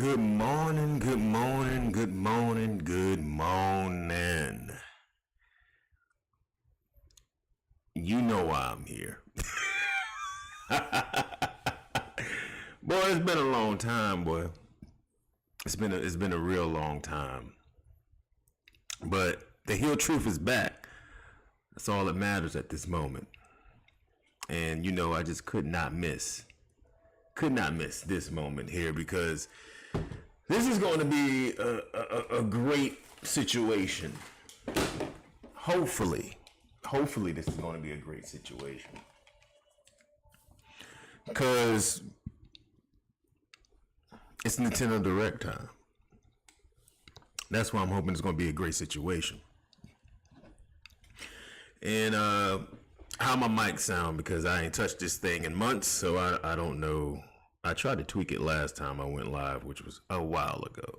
Good morning, good morning, good morning, good morning. You know why I'm here. Boy, it's been a long time, boy. It's been a real long time. But the Hill Truth is back. That's all that matters at this moment. And I just could not miss this moment here because this is going to be a great situation. Hopefully, this is going to be a great situation. Because it's Nintendo Direct time. That's why I'm hoping it's going to be a great situation. And how my mic sound, because I ain't touched this thing in months, so I don't know. I tried to tweak it last time I went live, which was a while ago.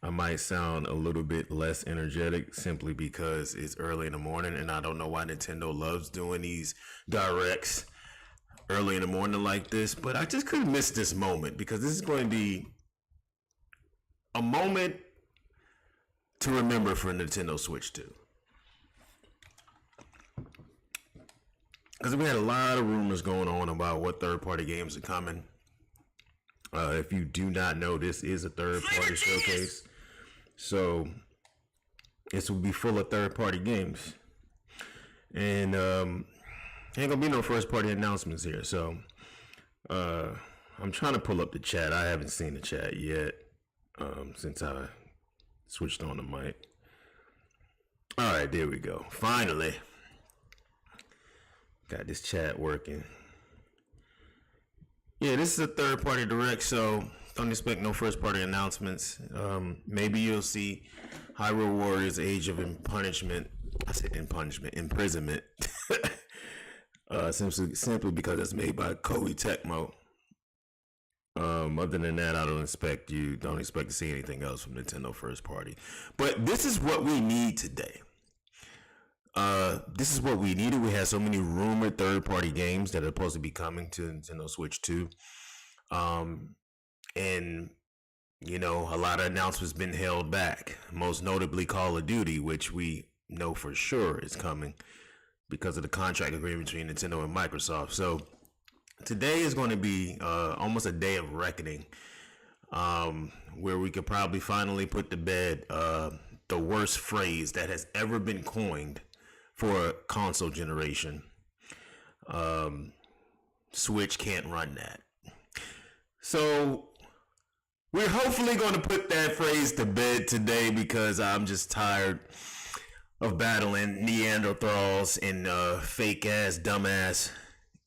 I might sound a little bit less energetic simply because it's early in the morning, and I don't know why Nintendo loves doing these directs early in the morning like this, but I just couldn't miss this moment because this is going to be a moment to remember for Nintendo Switch 2. Because we had a lot of rumors going on about what third-party games are coming. If you do not know, this is a third-party showcase. So, this will be full of third-party games. And ain't going to be no first-party announcements here. So, I'm trying to pull up the chat. I haven't seen the chat yet since I switched on the mic. All right, there we go. Finally. Got this chat working. Yeah, this is a third-party direct, so don't expect no first-party announcements. Maybe you'll see Hyrule Warriors Age of Imprisonment. I said imprisonment. Simply because it's made by Koei Tecmo. Other than that, I don't expect to see anything else from Nintendo first party. But this is what we need today. This is what we needed. We had so many rumored third-party games that are supposed to be coming to Nintendo Switch 2. And, a lot of announcements been held back. Most notably Call of Duty, which we know for sure is coming because of the contract agreement between Nintendo and Microsoft. So today is going to be almost a day of reckoning, where we could probably finally put to bed the worst phrase that has ever been coined for a console generation. Switch can't run that. So we're hopefully going to put that phrase to bed today because I'm just tired of battling Neanderthals and fake ass, dumbass,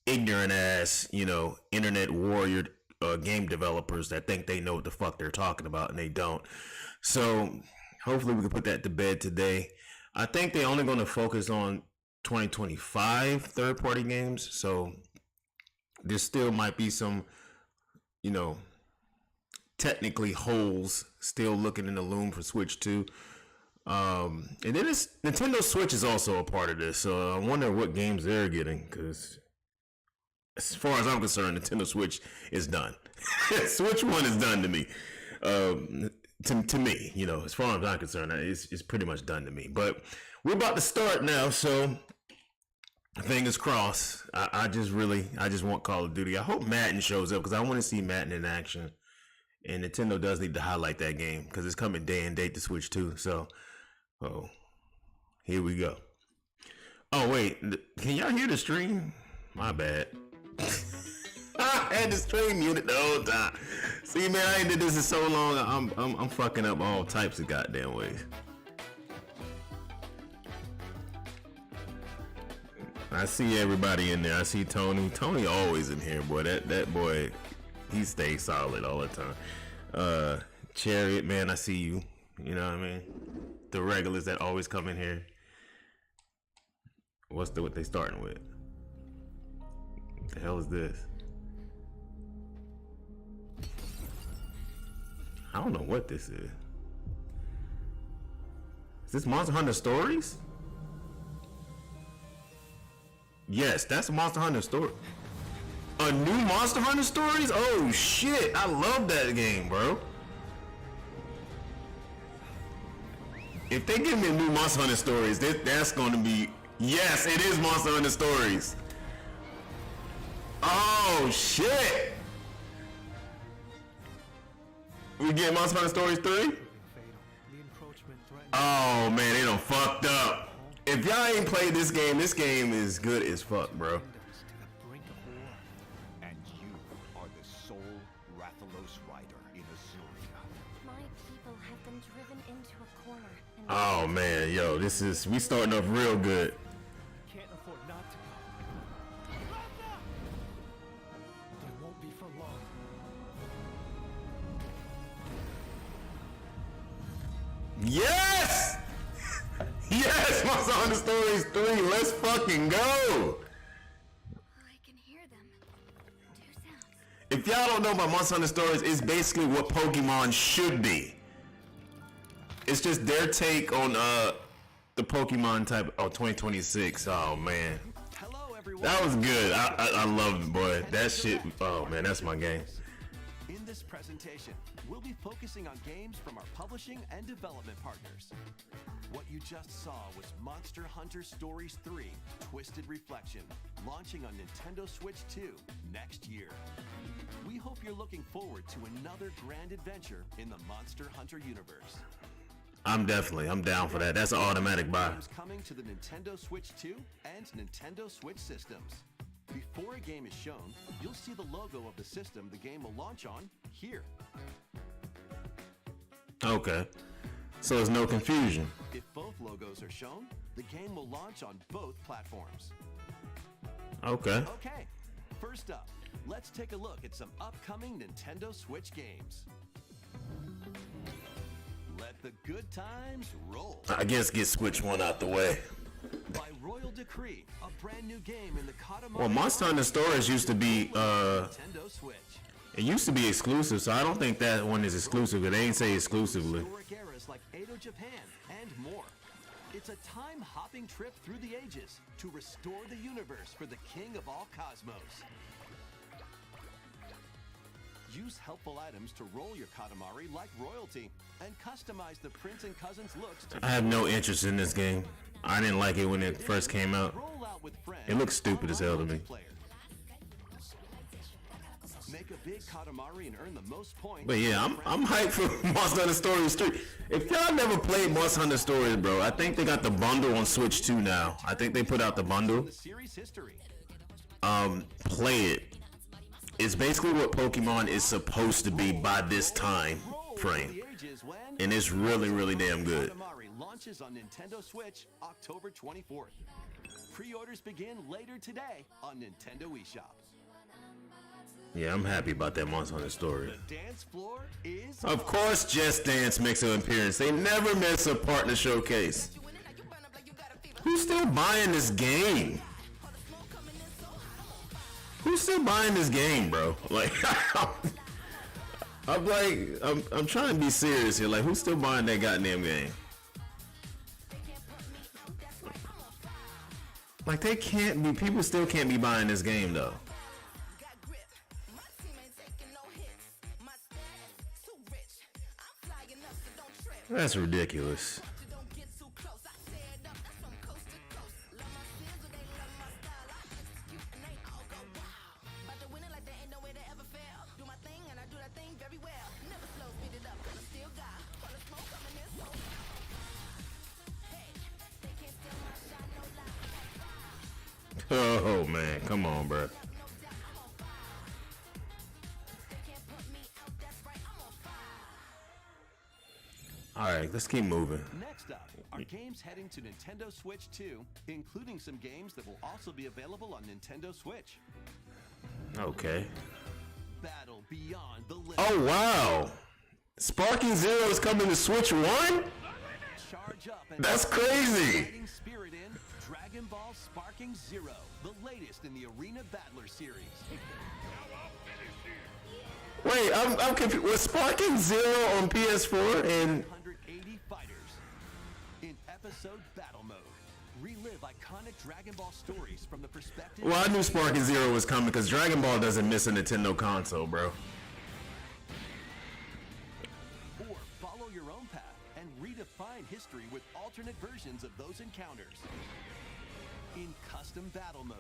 ignorant ass, internet warrior game developers that think they know what the fuck they're talking about and they don't. So hopefully we can put that to bed today. I think they're only going to focus on 2025 third-party games, so there still might be some, technically holes still looking in the loom for Switch 2. And then Nintendo Switch is also a part of this, so I wonder what games they're getting, because as far as I'm concerned, Nintendo Switch is done. Switch 1 is done to me. To me, as far as I'm concerned, it's pretty much done to me. But we're about to start now, so fingers crossed. I just want Call of Duty. I hope Madden shows up because I want to see Madden in action. And Nintendo does need to highlight that game because it's coming day and date to Switch 2. So, here we go. Oh, wait. Can y'all hear the stream? My bad. I had the stream muted the whole time. See, man, I ain't did this in so long. I'm fucking up all types of goddamn ways. I see everybody in there. I see Tony. Tony always in here, boy. That boy, he stays solid all the time. Chariot, man, I see you. You know what I mean? The regulars that always come in here. What they starting with? What the hell is this? I don't know what this is. Is this Monster Hunter Stories? Yes, that's a Monster Hunter story. A new Monster Hunter Stories? Oh shit! I love that game, bro. If they give me a new Monster Hunter Stories, that's going to be... Yes, it is Monster Hunter Stories. Oh, shit. We get Monster Hunter Stories 3? Oh, man, they done fucked up. If y'all ain't played this game is good as fuck, bro. And you are the sole Rathalos rider in Azuria. My people have been driven into a corner. Oh man, yo, we starting off real good. Can't afford not to go. They won't be for long. Yes! Yes, Monster Hunter Stories 3, let's fucking go! I can hear them. Two sounds. If y'all don't know about Monster Hunter Stories, it's basically what Pokemon should be. It's just their take on the Pokemon type. 2026. Oh man, Hello, everyone. that was good. I love it, boy. That shit. Oh man, that's my game. In this presentation, we'll be focusing on games from our publishing and development partners. What you just saw was Monster Hunter Stories 3, Twisted Reflection, launching on Nintendo Switch 2 next year. We hope you're looking forward to another grand adventure in the Monster Hunter universe. I'm down for that. That's an automatic buy. Games coming to the Nintendo Switch 2 and Nintendo Switch systems. Before a game is shown, you'll see the logo of the system the game will launch on here. Okay, so there's no confusion. If both logos are shown, the game will launch on both platforms. Okay. Okay, first up, let's take a look at some upcoming Nintendo Switch games. Let the good times roll. I guess get Switch 1 out the way. By royal decree, a brand new game in the Katamari. Well, Monster Hunter Stories used to be Nintendo Switch. it used to be exclusive, so I don't think that one is exclusive. But they ain't say exclusively. Historic eras like Edo Japan and more. It's a time-hopping trip through the ages to restore the universe for the king of all cosmos. Use helpful items to roll your Katamari like royalty and customize the prince and cousins looks to I have no interest in this game. I didn't like it when it first came out. roll out with friends. It looks stupid as hell to me. Multiplayer. Make a big Katamari and earn the most points. But yeah, I'm hyped for Monster Hunter Stories 3. If y'all never played Monster Hunter Stories, bro, I think they got the bundle on Switch 2 now. I think they put out the bundle. The series history. Play it. It's basically what Pokemon is supposed to be by this time frame. And it's really, really damn good. Katamari launches on Nintendo Switch October 24th. Pre-orders begin later today on Nintendo eShop. Yeah, I'm happy about that Monster Hunter Story. The dance floor is Of course, Just Dance makes an appearance. They never miss a partner showcase. Who's still buying this game? Who's still buying this game, bro? Like, I'm trying to be serious here. Like, who's still buying that goddamn game? Like, they can't be. People still can't be buying this game though. That's ridiculous. Oh man, come on, bro. All right, let's keep moving. Next up are games heading to Nintendo Switch 2, including some games that will also be available on Nintendo Switch. Okay. Battle Beyond the Limit. Oh wow, Sparking Zero is coming to Switch 1? Charge up and That's crazy. fighting spirit in Dragon Ball Sparking Zero, the latest in the Arena Battler series. Wait, I'm confused. Was Sparking Zero on PS4 and 180 fighters in episode battle mode. Relive iconic Dragon Ball stories from the perspective. Well, I knew Sparking Zero was coming because Dragon Ball doesn't miss a Nintendo console, bro. Or follow your own path and redefine history with alternate versions of those encounters. In custom battle mode,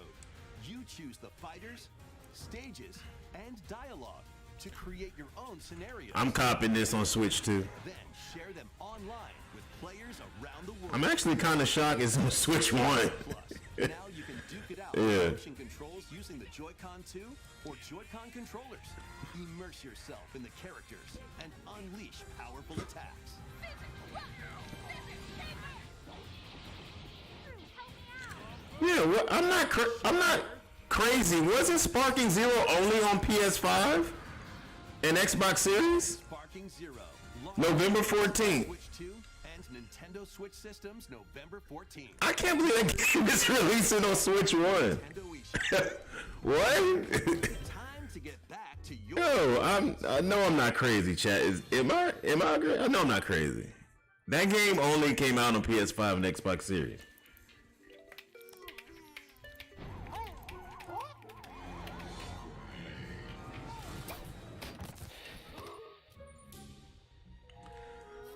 you choose the fighters, stages, and dialogue to create your own scenarios. I'm copying this on Switch too. Then share them online with players around the world. I'm actually kind of shocked it's on Switch 1. Plus, now you can duke it out with motion controls using the Joy-Con 2 or Joy-Con controllers. Immerse yourself in the characters and unleash powerful attacks. Yeah, well, I'm not crazy. Wasn't Sparking Zero only on PS5 and Xbox Series? Sparking Zero. November 14th. Switch 2 and Nintendo Switch systems November 14th. I can't believe that game is releasing on Switch 1. Nintendo eShop. What? Time to get back to your Yo, I know I'm not crazy, chat. Am I I know I'm not crazy. That game only came out on PS5 and Xbox Series.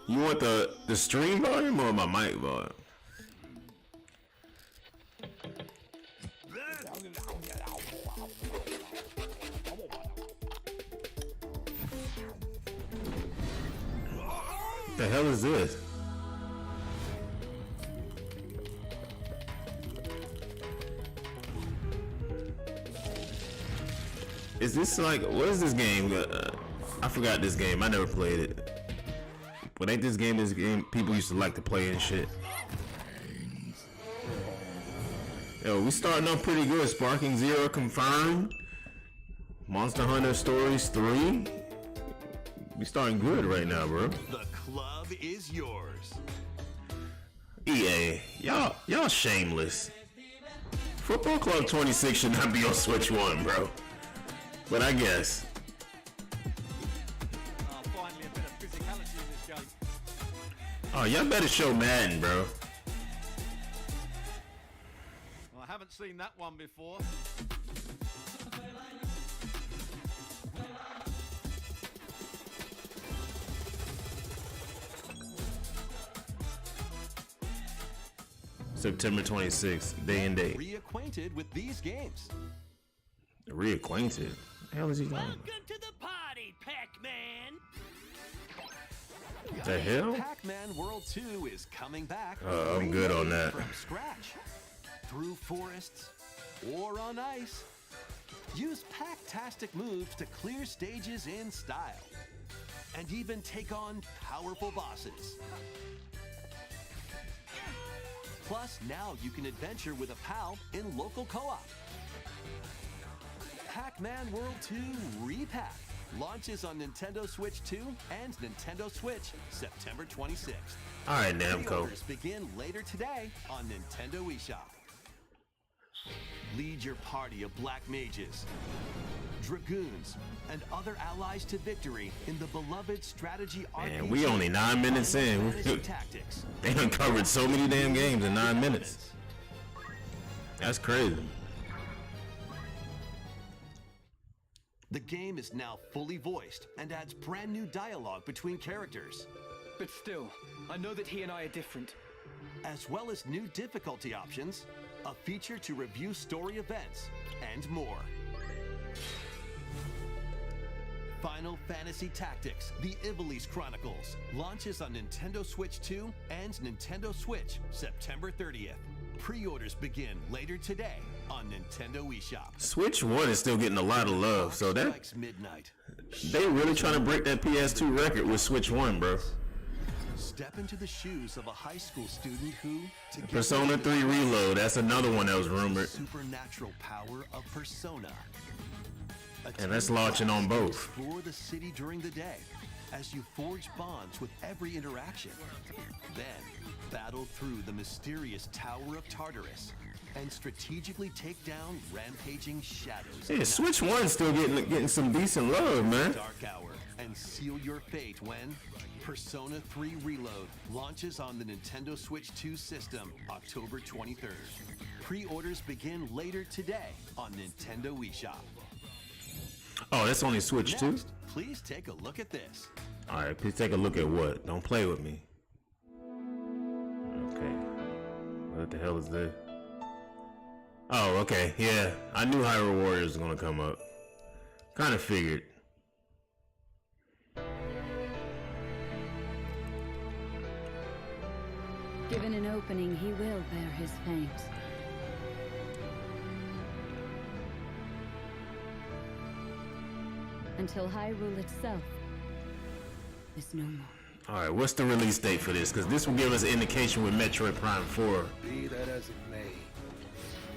You want the stream volume or my mic volume? The hell is this? Is this like, what is this game? I forgot this game. I never played it. But ain't this game people used to like to play and shit. Yo, we starting off pretty good. Sparking Zero confirmed. Monster Hunter Stories 3. We starting good right now, bro. The club is yours. EA, y'all shameless. Football Club 26 should not be on Switch 1, bro. But I guess. Finally a bit of physicality in this game. Oh, y'all better show Madden, bro. Well, I haven't seen that one before. September 26th, day and date. Reacquainted with these games. Reacquainted? What the hell is he talking about? Welcome to the party, Pac-Man! The hell? Pac-Man World 2 is coming back. I'm good on that. From scratch. Through forests or on ice. Use Pac-tastic moves to clear stages in style. And even take on powerful bosses. Plus, now you can adventure with a pal in local co-op. Pac-Man World 2 Repack launches on Nintendo Switch 2 and Nintendo Switch September 26th. All right, Namco. Pre-orders begin later today on Nintendo eShop. Lead your party of black mages, dragoons, and other allies to victory in the beloved strategy RPG. Man, we only 9 minutes in. Tactics. They done covered so many damn games in 9 minutes. That's crazy. The game is now fully voiced and adds brand new dialogue between characters, But still, I know that he and I are different. as well as new difficulty options, a feature to review story events, and more. Final Fantasy Tactics: The Ivalice Chronicles launches on Nintendo Switch 2 and Nintendo Switch September 30th. Pre-orders begin later today on Nintendo eShop. Switch 1 is still getting a lot of love, so that Strikes midnight. they really trying to break that PS2 record with Switch 1, bro. Step into the shoes of a high school student who, together Persona 3 Reload, that's another one that was rumored. supernatural power of Persona. And that's launching on both. Explore the city during the day as you forge bonds with every interaction. Then battle through the mysterious Tower of Tartarus and strategically take down rampaging shadows. Yeah, Switch 1's still getting some decent love, man. Dark Hour and seal your fate when Persona 3 Reload launches on the Nintendo Switch 2 system October 23rd. Pre-orders begin later today on Nintendo eShop. Oh, that's only Switch 2? Next, please take a look at this. Alright, please take a look at what? Don't play with me. Okay. What the hell is this? Oh, okay. Yeah, I knew Hyrule Warriors was gonna come up. Kind of figured. Given an opening, he will bear his fate. Until Hyrule itself is no more. Alright, what's the release date for this? Because this will give us an indication with Metroid Prime 4. Be that as it may,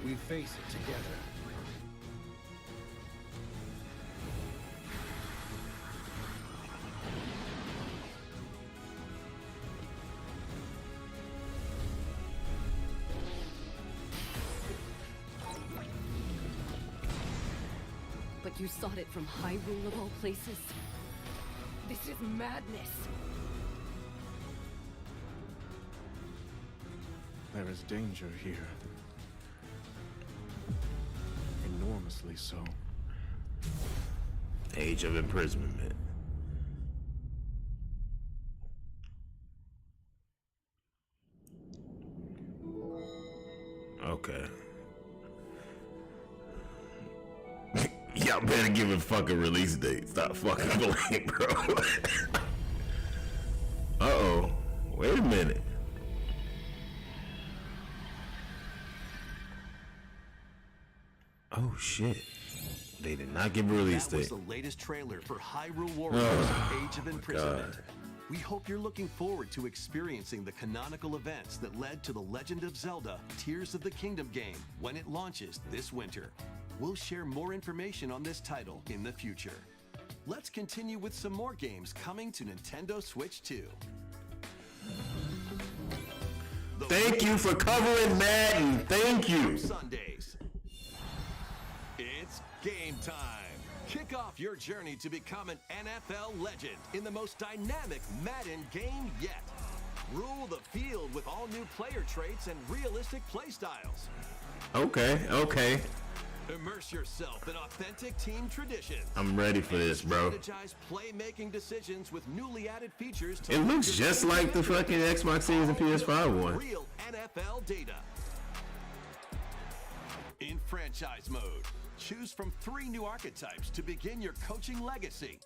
we face it together. But you sought it from Hyrule of all places? This is madness! There is danger here. Enormously so. Age of imprisonment. Okay. Y'all better give it fucking release date. Stop fucking playing, bro. Uh-oh. Wait a minute. Oh shit. They did not give a release That was date. the latest trailer for Hyrule Warriors Age of Imprisonment. God. We hope you're looking forward to experiencing the canonical events that led to The Legend of Zelda Tears of the Kingdom game when it launches this winter. We'll share more information on this title in the future. Let's continue with some more games coming to Nintendo Switch 2. Thank you for covering Madden. Thank you. Sundays. It's game time. Kick off your journey to become an NFL legend in the most dynamic Madden game yet. Rule the field with all new player traits and realistic play styles. Okay, okay. Immerse yourself in authentic team traditions. I'm ready for this, bro. Strategize play-making decisions with newly added features. It looks just like the fucking Xbox Series and PS5 one. Real NFL data. In franchise mode, choose from 3 new archetypes to begin your coaching legacy.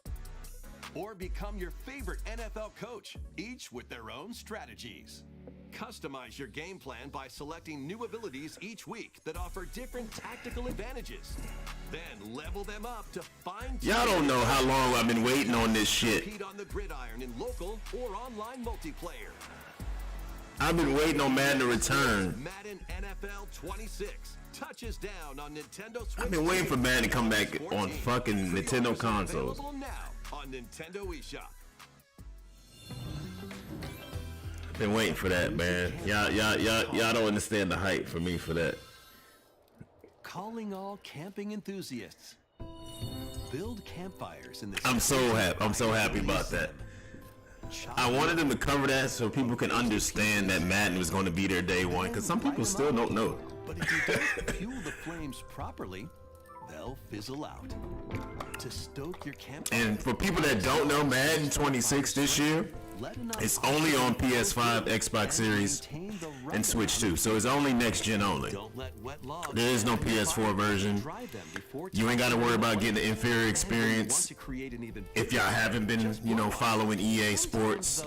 Or become your favorite NFL coach, each with their own strategies. Customize your game plan by selecting new abilities each week that offer different tactical advantages. Then level them up to fine-tune. Y'all don't know how long I've been waiting on this shit. Compete on the gridiron in local or online multiplayer. I've been waiting on Madden to return. Madden NFL 26 touches down on Nintendo Switch. I've been waiting for Madden to come back on 14. fucking Nintendo Pre-orders consoles. Available now on Nintendo eShop. Been waiting for that, man. Y'all don't understand the hype for me for that. Calling all camping enthusiasts. Build campfires in the I'm so happy about that. I wanted them to cover that so people can understand that Madden was going to be their day one, because some people still don't know. But if you don't fuel the flames properly, they'll fizzle out. To stoke your campfire. And for people that don't know, Madden 26 this year, it's only on PS5, Xbox Series, and Switch 2. So it's only next gen only. There is no PS4 version. You ain't got to worry about getting the inferior experience. If y'all haven't been, following EA Sports,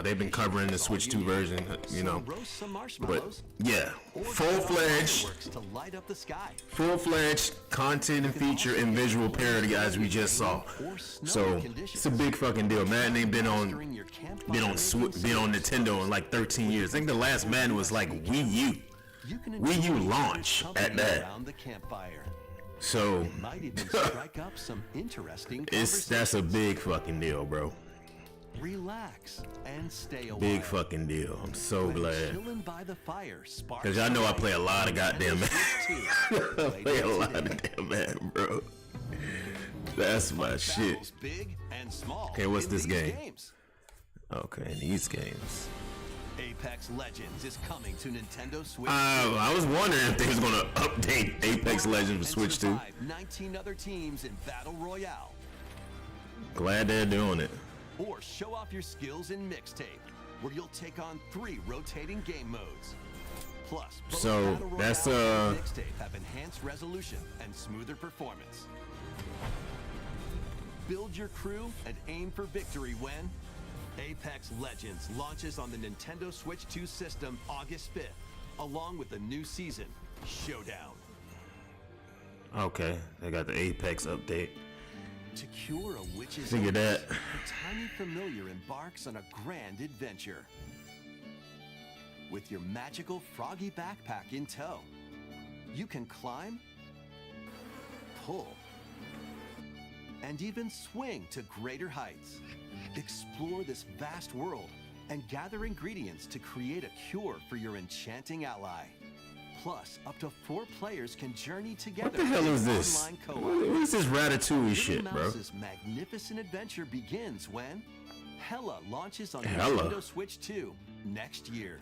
they've been covering the Switch 2 version, But yeah, full-fledged content and feature and visual parody as we just saw. So it's a big fucking deal. Madden ain't been on Nintendo in like 13 years. I think the last Madden was like Wii U. Wii U launch at that. So that's a big fucking deal, bro. relax, and stay a Big while. fucking deal. I'm so When glad. chilling by the fire sparks Cause y'all know I play a joy lot of on goddamn Nintendo Switch 2. I play a Play lot today. of damn Madden, bro. That's my shit. Battles big and small. Okay, what's in this these game? Games. Okay, these games. Apex Legends is coming to Nintendo Switch 2. I was wondering if they was gonna update Apex Legends for And Switch 2. survive 19 other teams in Battle Royale. Glad they're doing it. Or show off your skills in Mixtape, where you'll take on 3 rotating game modes. Plus, both So, Battle Royale that's, and Mixtape have enhanced resolution and smoother performance. Build your crew and aim for victory when Apex Legends launches on the Nintendo Switch 2 system August 5th, along with the new season, Showdown. Okay, they got the Apex update. To cure a witch's Figure illness, that. the tiny familiar embarks on a grand adventure. With your magical froggy backpack in tow, you can climb, pull, and even swing to greater heights. Explore this vast world and gather ingredients to create a cure for your enchanting ally. Plus, up to 4 players can journey together. What the hell in is this? online co-op. What is this Ratatouille Little shit, bro? Mouse's magnificent adventure begins when Hella launches on Hella? Nintendo Switch 2 next year.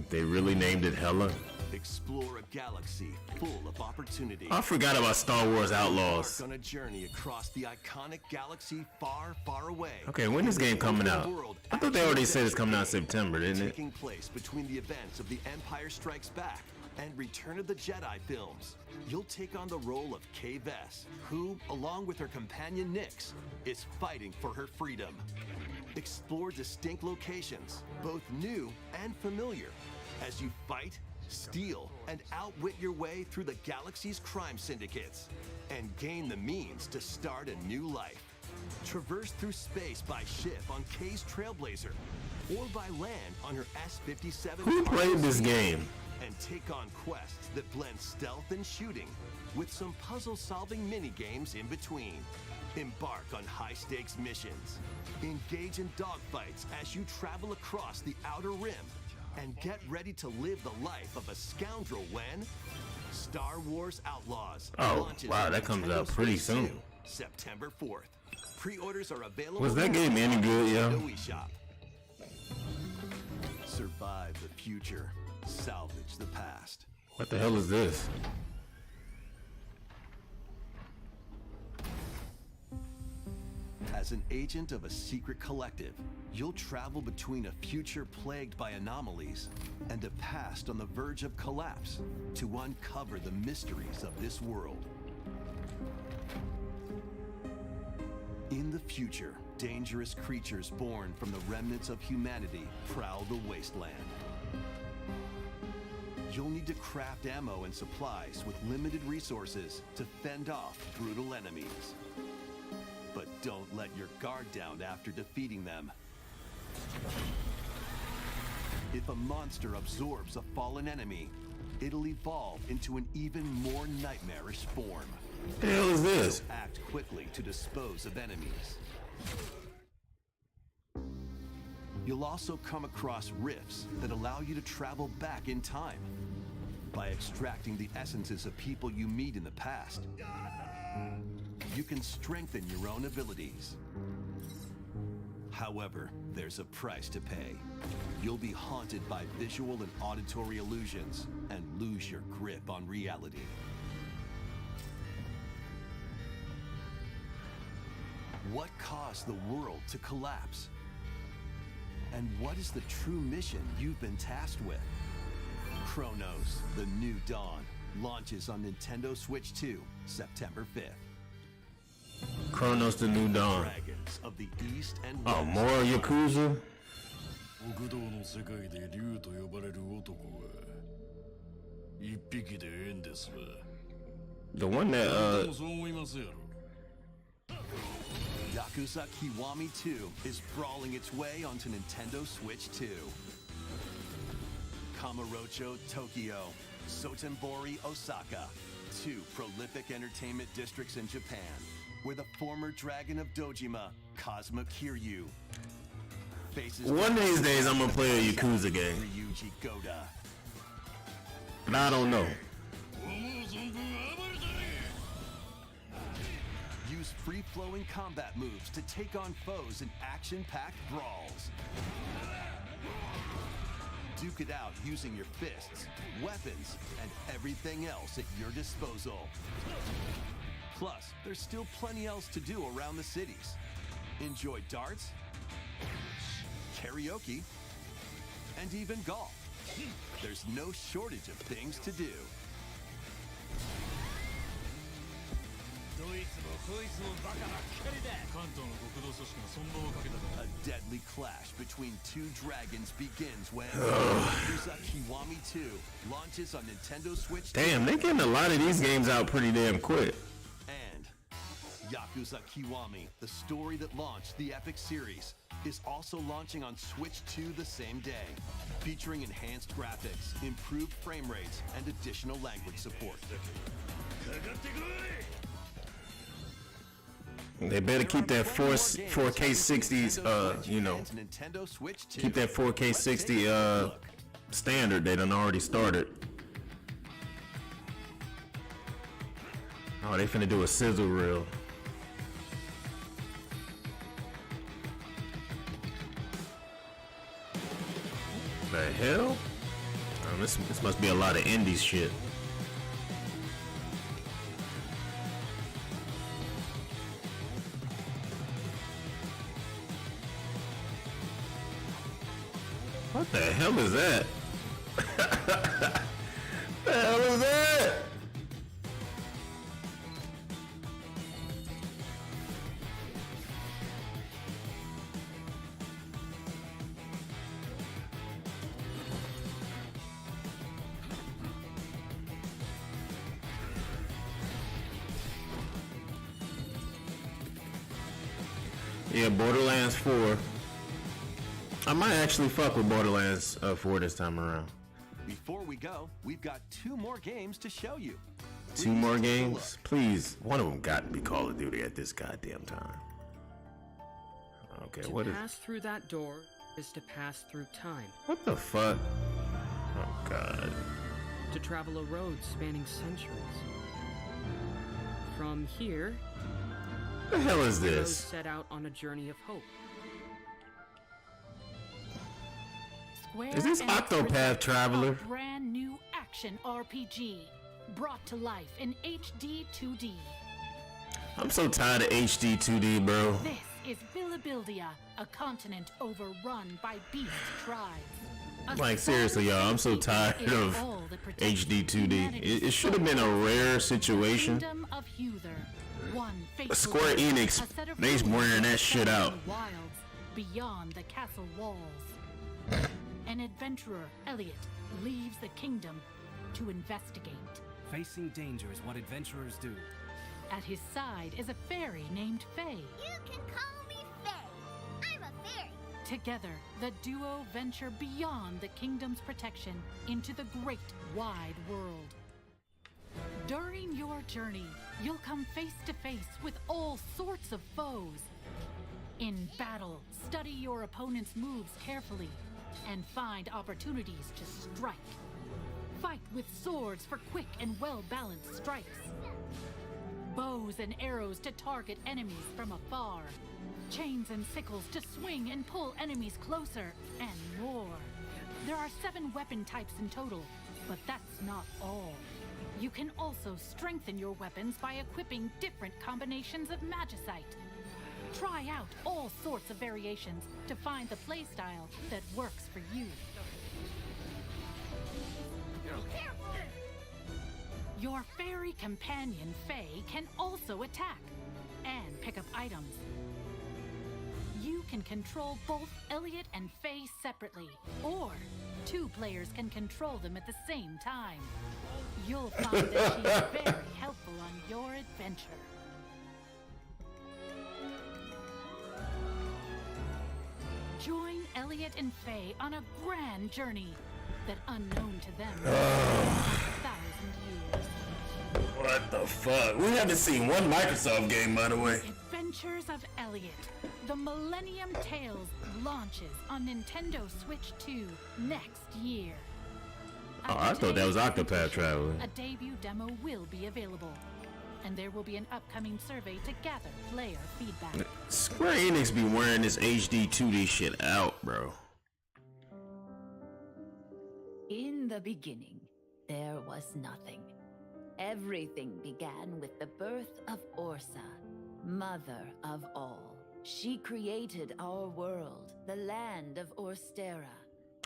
They really named it Hella? Explore a galaxy full of opportunity. I forgot about Star Wars Outlaws. Embark on a journey across the iconic galaxy far, far away. Okay, when is this game coming out? World I thought they already action said it's coming out in adventure September, didn't it? taking place between the events of The Empire Strikes Back and Return of the Jedi films. You'll take on the role of Kay Vess, who, along with her companion Nyx, is fighting for her freedom. Explore distinct locations, both new and familiar, as you fight, steal, and outwit your way through the galaxy's crime syndicates, and gain the means to start a new life. Traverse through space by ship on Kay's Trailblazer, or by land on her S-57. Who played this RC, game? and take on quests that blend stealth and shooting with some puzzle-solving mini-games in between. Embark on high-stakes missions. Engage in dogfights as you travel across the Outer Rim, and get ready to live the life of a scoundrel when Star Wars Outlaws Oh, launches wow, on that comes Nintendo out pretty Switch soon. 2, September 4th. Pre-orders are available. Was that game any good, yo? Nintendo eShop. Survive the future. Salvage the past. What the hell is this? As an agent of a secret collective, you'll travel between a future plagued by anomalies and a past on the verge of collapse to uncover the mysteries of this world. In the future, dangerous creatures born from the remnants of humanity prowl the wasteland. You'll need to craft ammo and supplies with limited resources to fend off brutal enemies. But don't let your guard down after defeating them. If a monster absorbs a fallen enemy, it'll evolve into an even more nightmarish form. What the hell is this? Act quickly to dispose of enemies. You'll also come across rifts that allow you to travel back in time by extracting the essences of people you meet in the past. You can strengthen your own abilities. However, there's a price to pay. You'll be haunted by visual and auditory illusions and lose your grip on reality. What caused the world to collapse? And what is the true mission you've been tasked with? Chronos, The New Dawn, launches on Nintendo Switch 2, September 5th. Chronos the New Dawn. Dragons of the East and West. Oh, more Yakuza? 極道の世界で竜と呼ばれる男は一匹でええんですわ。 The one that, でもそう思いますやろ。 Yakuza Kiwami 2 is brawling its way onto Nintendo Switch 2. Kamurocho, Tokyo, Sotenbori, Osaka, 2 prolific entertainment districts in Japan, where the former dragon of Dojima, Kazuma Kiryu, faces One of these days, I'm gonna play a Yakuza game. Ryuji Goda. But I don't know. Use free-flowing combat moves to take on foes in action-packed brawls. Duke it out using your fists, weapons, and everything else at your disposal. Plus, there's still plenty else to do around the cities. Enjoy darts, karaoke, and even golf. There's no shortage of things to do. A deadly clash between two dragons begins when Yakuza Kiwami 2 launches on Nintendo Switch. Damn, they getting a lot of these games out pretty damn quick. And Yakuza Kiwami, the story that launched the Epic series, is also launching on Switch 2 the same day, featuring enhanced graphics, improved frame rates, and additional language support. They better keep that 4K 60s, you know, Nintendo Switch 2. keep that 4K 60 standard they done already started. Oh, they finna do a sizzle reel. The hell? Oh, this must be a lot of indies shit. What the hell is that? The hell is that? Yeah, Borderlands 4. I might actually fuck with Borderlands 4 this time around. Before we go, we've got 2 more games to show you. Two more games? Please, one of them got to be Call of Duty at this goddamn time. Okay, what To is... pass through that door is to pass through time. What the fuck? Oh, God. To travel a road spanning centuries. From here, What the hell is those this? set out on a journey of hope. Is this Octopath Traveler? A brand new action RPG brought to life in HD 2D. I'm so tired of HD 2D, bro. This is Billibildia, a continent overrun by beast tribes. Like, seriously, y'all, I'm so tired of HD 2D. It should have been a rare situation. Kingdom of Huther, one faithful Square Enix, a set of they wearing that shit out. wilds beyond the castle walls. An adventurer, Elliot, leaves the kingdom to investigate. Facing danger is what adventurers do. At his side is a fairy named Faye. You can call me Faye. I'm a fairy. Together, the duo venture beyond the kingdom's protection into the great wide world. During your journey, you'll come face to face with all sorts of foes. In battle, study your opponent's moves carefully and find opportunities to strike. Fight with swords for quick and well-balanced strikes. Bows and arrows to target enemies from afar. Chains and sickles to swing and pull enemies closer, and more. There are 7 weapon types in total, but that's not all. You can also strengthen your weapons by equipping different combinations of magicite. Try out all sorts of variations to find the playstyle that works for you. Your fairy companion, Faye, can also attack and pick up items. You can control both Elliot and Faye separately, or 2 players can control them at the same time. You'll find that she's very helpful on your adventure. Join Elliot and Faye on a grand journey that, unknown to them, will take 1,000 years. What the fuck? We haven't seen one Microsoft game, by the way. Adventures of Elliot. The Millennium Tales launches on Nintendo Switch 2 next year. Oh, I thought that was Octopath Traveler. A debut demo will be available, and there will be an upcoming survey to gather player feedback. Square Enix be wearing this HD 2D shit out, bro. In the beginning, there was nothing. Everything began with the birth of Orsa, mother of all. She created our world, the land of Orstera.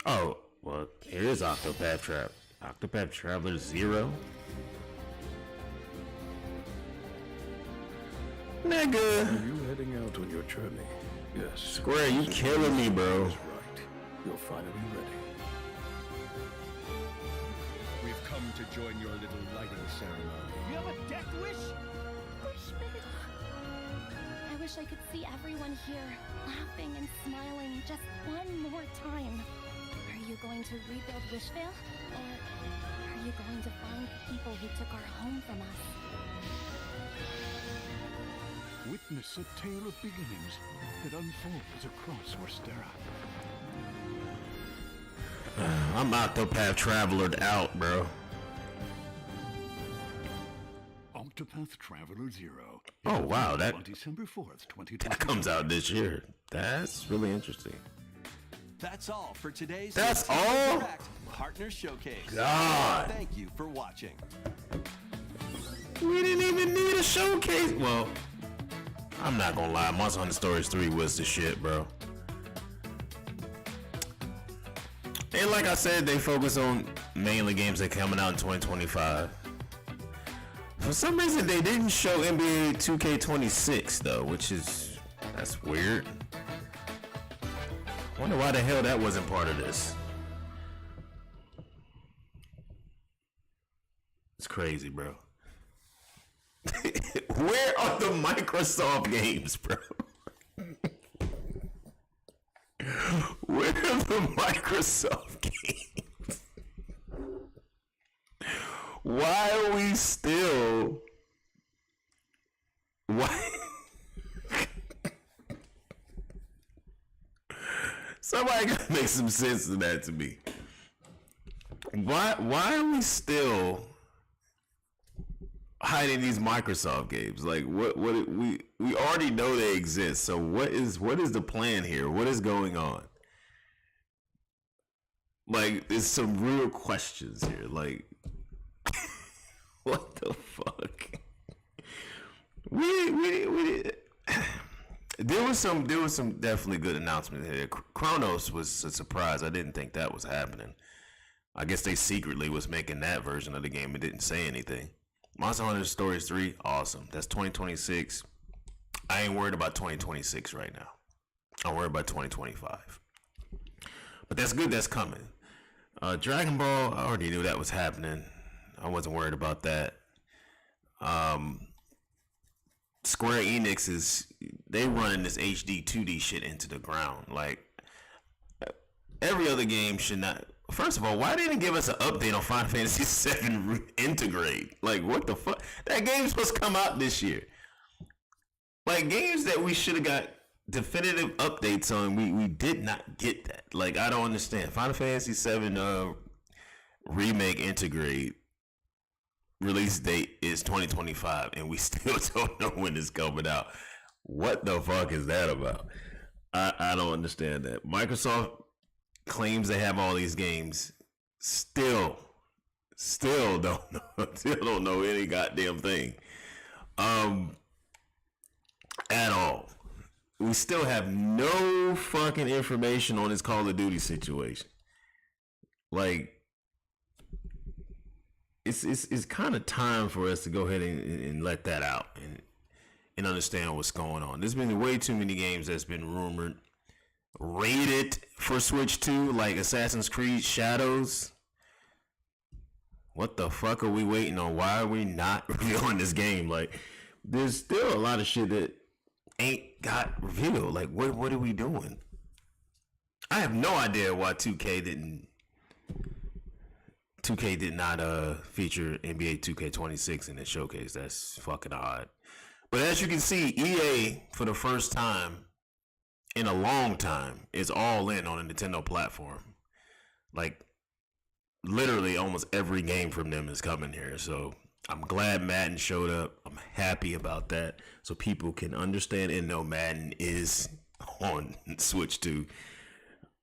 Oh, well, here is Octopath Traveler. Octopath Traveler 0? Nigga! Are you heading out on your journey? Yes. Square, you killing me, bro. That's right. You're finally ready. We've come to join your little lighting ceremony. You have a death wish? I wish I could see everyone here laughing and smiling just one more time. Are you going to rebuild Wishvale? Or are you going to find the people who took our home from us? Witness a tale of beginnings that unfolds across Orstera. I'm Octopath Traveler out, bro. Octopath Traveler 0. Oh, wow, that On December 4th, 2020. that comes out this year. That's really interesting. That's all for today's That's Nintendo all? Direct Partner Showcase. God. Thank you for watching. We didn't even need a showcase. Well, I'm not gonna lie, Monster Hunter Stories 3 was the shit, bro. And like I said, they focus on mainly games that are coming out in 2025. For some reason, they didn't show NBA 2K26 though, that's weird. Wonder why the hell that wasn't part of this. It's crazy, bro. Where are the Microsoft games, bro? Where are the Microsoft games? Why are we still... Why? Somebody gotta make some sense to that to me. Why are we still hiding these Microsoft games? Like what we already know they exist. So what is the plan here? What is going on? Like there's some real questions here. Like what the fuck? There was some definitely good announcements here. Chronos was a surprise. I didn't think that was happening. I guess they secretly was making that version of the game and didn't say anything. Monster Hunter Stories 3, awesome. That's 2026. I ain't worried about 2026 right now. I'm worried about 2025. But that's good, that's coming. Dragon Ball, I already knew that was happening. I wasn't worried about that. Square Enix they running this HD 2D shit into the ground. Like, every other game should not. First of all, why didn't it give us an update on Final Fantasy VII Integrate? Like, what the fuck? That game's supposed to come out this year. Like, games that we should have got definitive updates on, we did not get that. Like, I don't understand. Final Fantasy VII Remake Integrate release date is 2025, and we still don't know when it's coming out. What the fuck is that about? I don't understand that. Microsoft claims they have all these games. Still don't know. Still don't know any goddamn thing. At all. We still have no fucking information on this Call of Duty situation. Like, it's kind of time for us to go ahead and let that out and understand what's going on. There's been way too many games that's been rumored, rated for Switch 2, like Assassin's Creed Shadows. What the fuck are we waiting on? Why are we not revealing this game? Like, there's still a lot of shit that ain't got revealed. Like, what are we doing? I have no idea why 2K did not feature NBA 2K26 in this showcase. That's fucking odd. But as you can see, EA, for the first time, in a long time is all in on a Nintendo platform. Like, literally almost every game from them is coming here. So I'm glad Madden showed up. I'm happy about that. So people can understand and know Madden is on Switch 2.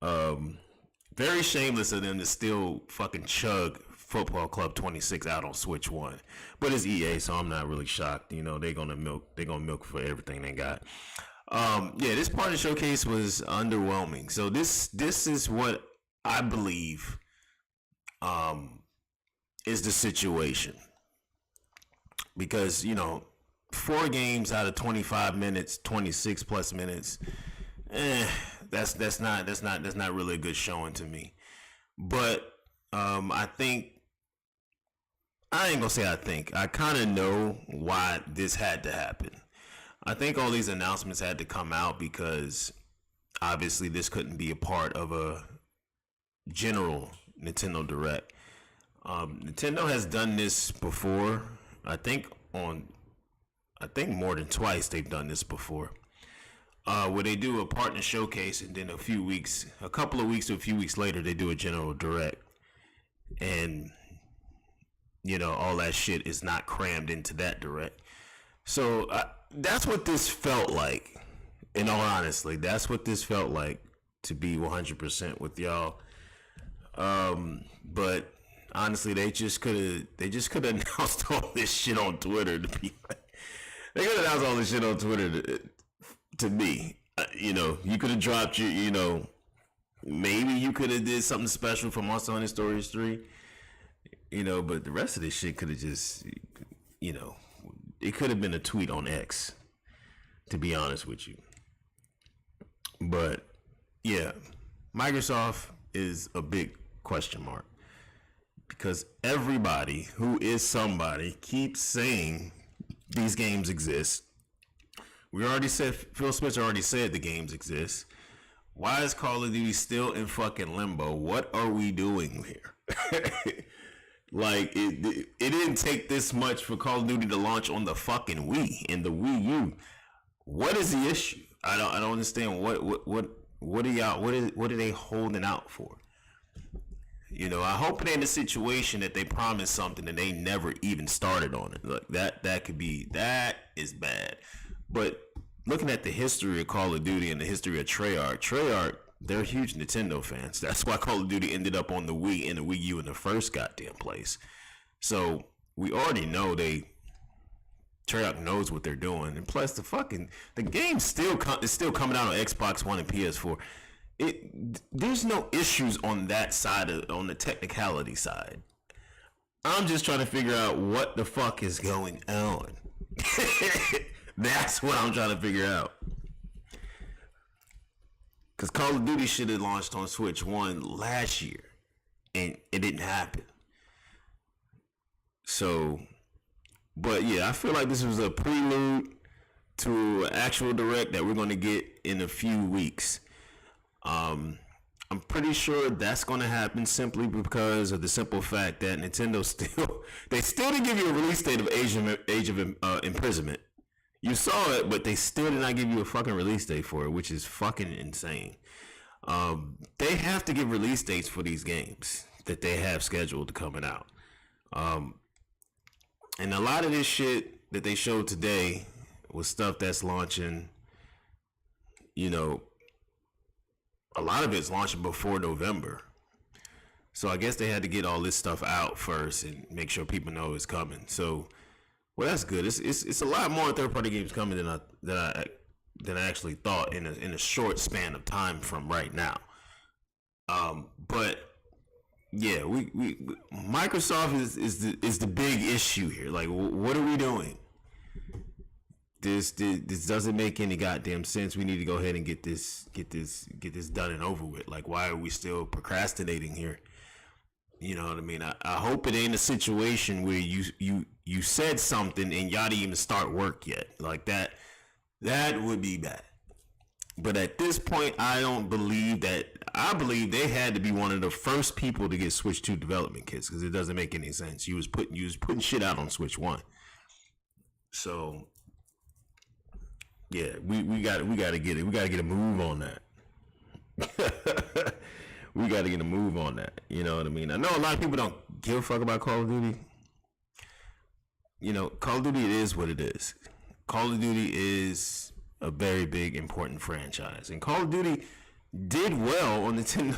Very shameless of them to still fucking chug Football Club 26 out on Switch 1. But it's EA, so I'm not really shocked. You know, they're gonna milk for everything they got. This part of the showcase was underwhelming. So this is what I believe is the situation. Because, you know, 4 games out of 25 minutes, 26 plus minutes, that's not really a good showing to me. But I kind of know why this had to happen. I think all these announcements had to come out because obviously this couldn't be a part of a general Nintendo Direct. Nintendo has done this before. I think more than twice they've done this before. Where they do a partner showcase and then a couple of weeks to a few weeks later, they do a general Direct. And, you know, all that shit is not crammed into that Direct. So that's what this felt like. In all honesty, that's what this felt like, to be 100% with y'all. But honestly, they just could have announced all this shit on Twitter. To be like, they could have announced all this shit on Twitter to me. You know, you could have dropped your, you know, maybe you could have did something special for Monster Hunter Stories 3. You know, but the rest of this shit could have just, you know, it could have been a tweet on X, to be honest with you. But yeah, Microsoft is a big question mark because everybody who is somebody keeps saying these games exist. We already said, Phil Spencer already said the games exist. Why is Call of Duty still in fucking limbo? What are we doing here? Like, it didn't take this much for Call of Duty to launch on the fucking Wii and the Wii U. What is the issue? I don't understand. What are they holding out for? You know, I hope it ain't a situation that they promised something and they never even started on it. Look, that is bad. But looking at the history of Call of Duty and the history of Treyarch, they're huge Nintendo fans. That's why Call of Duty ended up on the Wii and the Wii U in the first goddamn place. So we already know Treyarch knows what they're doing, and plus the game is still coming out on Xbox One and PS4. There's no issues on that side on the technicality side. I'm just trying to figure out what the fuck is going on. That's what I'm trying to figure out. Because Call of Duty should have launched on Switch 1 last year, and it didn't happen. So, but yeah, I feel like this was a prelude to an actual Direct that we're going to get in a few weeks. I'm pretty sure that's going to happen simply because of the simple fact that Nintendo still didn't give you a release date of Age of Imprisonment. You saw it, but they still did not give you a fucking release date for it, which is fucking insane. They have to give release dates for these games that they have scheduled coming out. And a lot of this shit that they showed today was stuff that's launching, you know, a lot of it's launching before November. So I guess they had to get all this stuff out first and make sure people know it's coming. So, well, that's good. It's a lot more third-party games coming than I actually thought in a short span of time from right now. But yeah, we Microsoft is the big issue here. Like, what are we doing? This doesn't make any goddamn sense. We need to go ahead and get this done and over with. Like, why are we still procrastinating here? You know what I mean? I hope it ain't a situation where you said something and y'all didn't even start work yet. Like that would be bad. But at this point, I don't believe that. I believe they had to be one of the first people to get Switch 2 development kits because it doesn't make any sense. You was putting shit out on Switch 1. So Yeah, we got to get it. We got to get a move on that. We got to get a move on that. You know what I mean? I know a lot of people don't give a fuck about Call of Duty. You know, Call of Duty, it is what it is. Call of Duty is a very big, important franchise, and Call of Duty did well on Nintendo,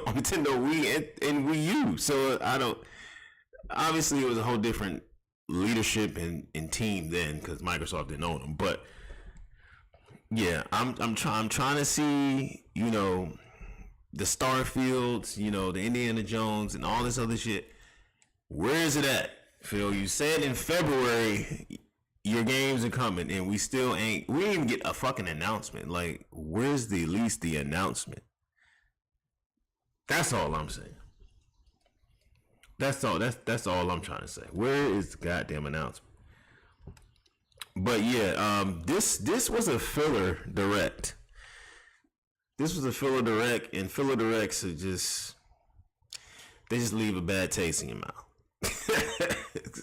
on Nintendo Wii and Wii U. So I don't. Obviously, it was a whole different leadership and team then because Microsoft didn't own them. But yeah, I'm trying to see, you know, the Starfields, you know, the Indiana Jones and all this other shit. Where is it at, Phil? You said in February your games are coming, and we didn't even get a fucking announcement. Like, where's at least the announcement? That's all I'm saying. That's all I'm trying to say. Where is the goddamn announcement? But yeah, this was a filler direct. This was a filler direct, and filler directs are just leave a bad taste in your mouth.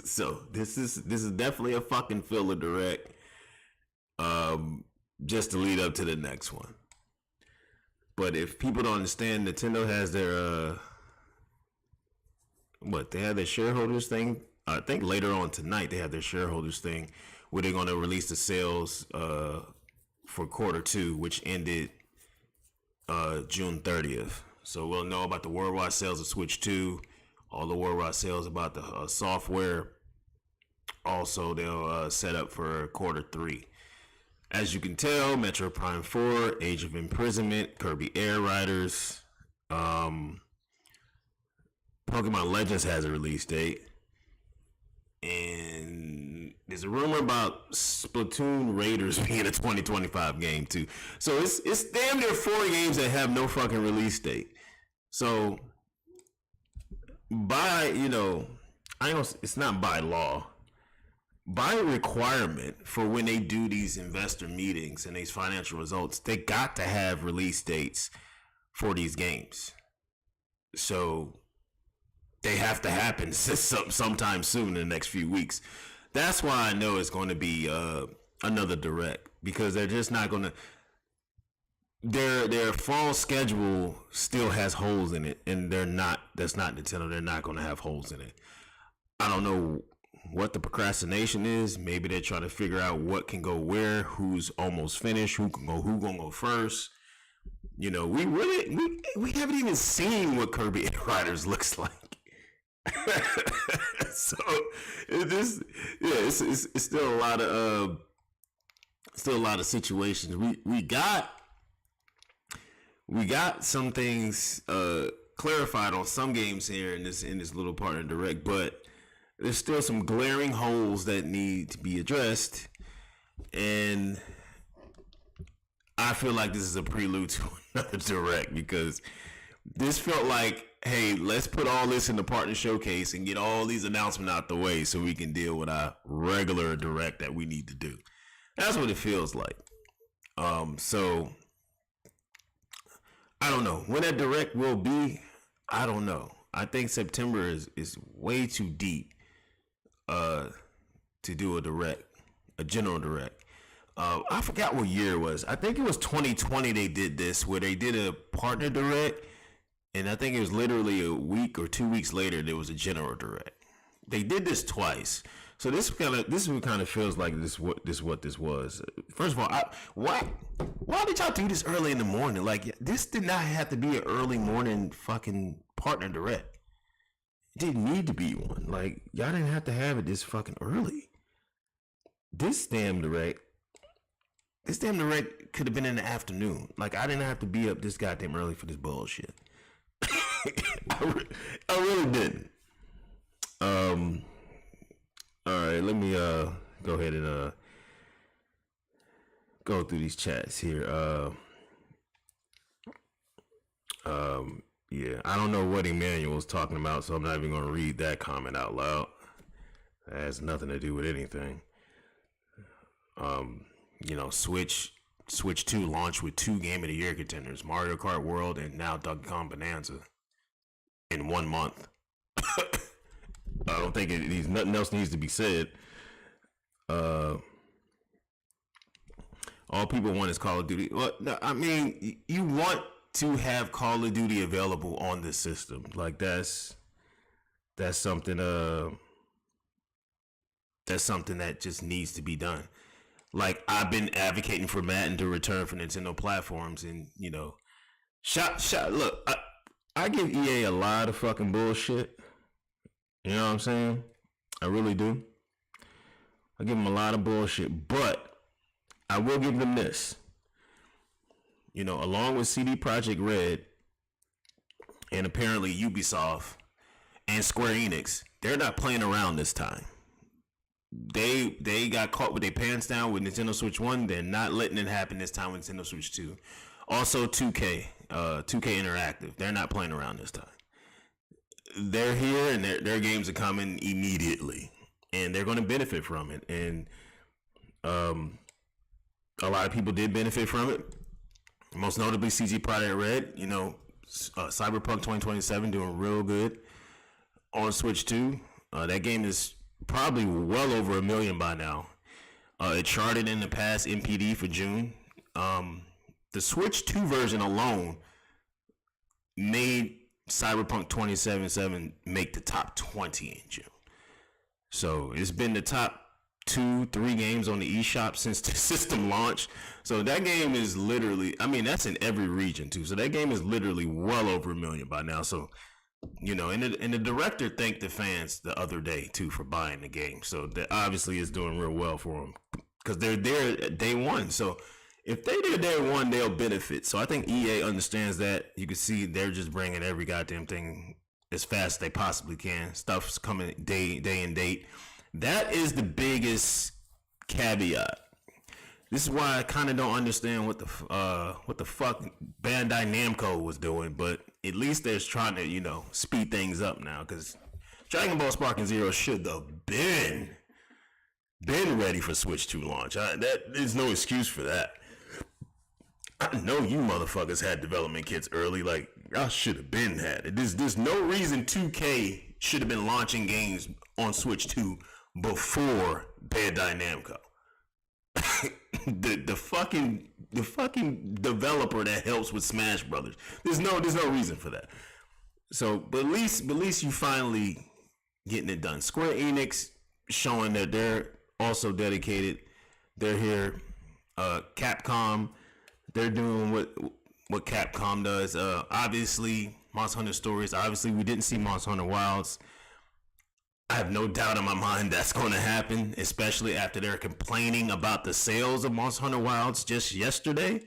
So this is definitely a fucking filler direct. Just to lead up to the next one. But if people don't understand, Nintendo has their they have their shareholders thing. I think later on tonight they have their shareholders thing where they're going to release the sales for quarter 2, which ended June 30th. So we'll know about the worldwide sales of Switch 2, all the worldwide sales about the software. Also, they'll set up for quarter 3. As you can tell, Metro Prime 4, Age of Imprisonment, Kirby Air Riders, Pokemon Legends has a release date. And there's a rumor about Splatoon Raiders being a 2025 game too. So it's damn near 4 games that have no fucking release date. So by, you know, it's not by law. By requirement for when they do these investor meetings and these financial results, they got to have release dates for these games. So they have to happen sometime soon in the next few weeks. That's why I know it's going to be another direct, because they're just not going to. Their fall schedule still has holes in it, and they're not. That's not Nintendo. They're not going to have holes in it. I don't know what the procrastination is. Maybe they're trying to figure out what can go where, who's almost finished, who gonna go first. You know, we haven't even seen what Kirby Air Riders looks like. So it's still a lot of situations. We got some things clarified on some games here in this little partner direct, but there's still some glaring holes that need to be addressed, and I feel like this is a prelude to another direct, because this felt like, hey, let's put all this in the partner showcase and get all these announcements out the way so we can deal with our regular direct that we need to do. That's what it feels like. So I don't know when that direct will be. I don't know. I think September is way too deep to do a general direct. I forgot what year it was. I think it was 2020 they did this, where they did a partner direct, and I think it was literally a week or 2 weeks later there was a general direct. They did this twice. So this kind of feels like what this was. First of all, why did y'all do this early in the morning? Like, this did not have to be an early morning fucking partner direct. It didn't need to be one. Like, y'all didn't have to have it this fucking early. This damn direct could have been in the afternoon. Like, I didn't have to be up this goddamn early for this bullshit. I really didn't. All right, let me go ahead and go through these chats here. Yeah, I don't know what Emmanuel was talking about, so I'm not even going to read that comment out loud. That has nothing to do with anything. You know, Switch 2 launched with 2 Game of the Year contenders, Mario Kart World and now Donkey Kong Bonanza, in 1 month. I don't think nothing else needs to be said. All people want is Call of Duty. Well, no, I mean, you want to have Call of Duty available on this system. Like that's something that just needs to be done. Like I've been advocating for Madden to return for Nintendo platforms, and you know, look, I give EA a lot of fucking bullshit. You know what I'm saying? I really do. I give them a lot of bullshit, but I will give them this. You know, along with CD Projekt Red and apparently Ubisoft and Square Enix, they're not playing around this time. They got caught with their pants down with Nintendo Switch 1. They're not letting it happen this time with Nintendo Switch 2. Also 2K Interactive. They're not playing around this time. They're here and their games are coming immediately. And they're going to benefit from it. And a lot of people did benefit from it. Most notably CG Projekt Red. You know, Cyberpunk 2027 doing real good on Switch 2. That game is probably well over 1 million by now. It charted in the past NPD for June. The Switch 2 version alone made Cyberpunk 2077 make the top 20 in June. So it's been the top 2-3 games on the eShop since the system launched. So that game is literally, I mean, that's in every region too. So that game is literally well over 1 million by now. So, you know, and the director thanked the fans the other day too for buying the game. So that obviously is doing real well for them because they're there at day one. So if they do day one, they'll benefit. So I think EA understands that. You can see they're just bringing every goddamn thing as fast as they possibly can. Stuff's coming day and date. That is the biggest caveat. This is why I kind of don't understand what the fuck Bandai Namco was doing, but at least they're trying to, you know, speed things up now, because Dragon Ball Sparking Zero should have been ready for Switch 2 launch. There's no excuse for that. I know you motherfuckers had development kits early, like I should have been had it. There's no reason 2K should have been launching games on Switch 2 before Bandai Namco. the fucking developer that helps with Smash Brothers. There's no reason for that. So, but at least you finally getting it done. Square Enix showing that they're also dedicated. They're here. Capcom, they're doing what Capcom does. Obviously, Monster Hunter Stories. Obviously, we didn't see Monster Hunter Wilds. I have no doubt in my mind that's going to happen, especially after they're complaining about the sales of Monster Hunter Wilds just yesterday.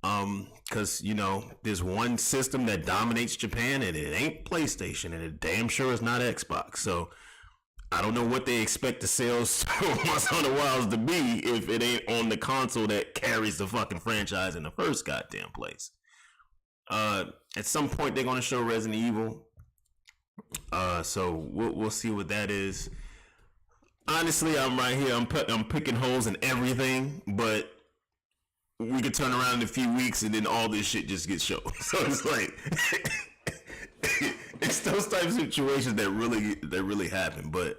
Because, you know, there's one system that dominates Japan, and it ain't PlayStation, and it damn sure is not Xbox. So I don't know what they expect the sales of Monster Hunter Wilds to be if it ain't on the console that carries the fucking franchise in the first goddamn place. At some point, they're going to show Resident Evil. So we'll see what that is. Honestly, I'm right here. I'm picking holes in everything, but we could turn around in a few weeks and then all this shit just gets shown. So it's like it's those type of situations that really happen. But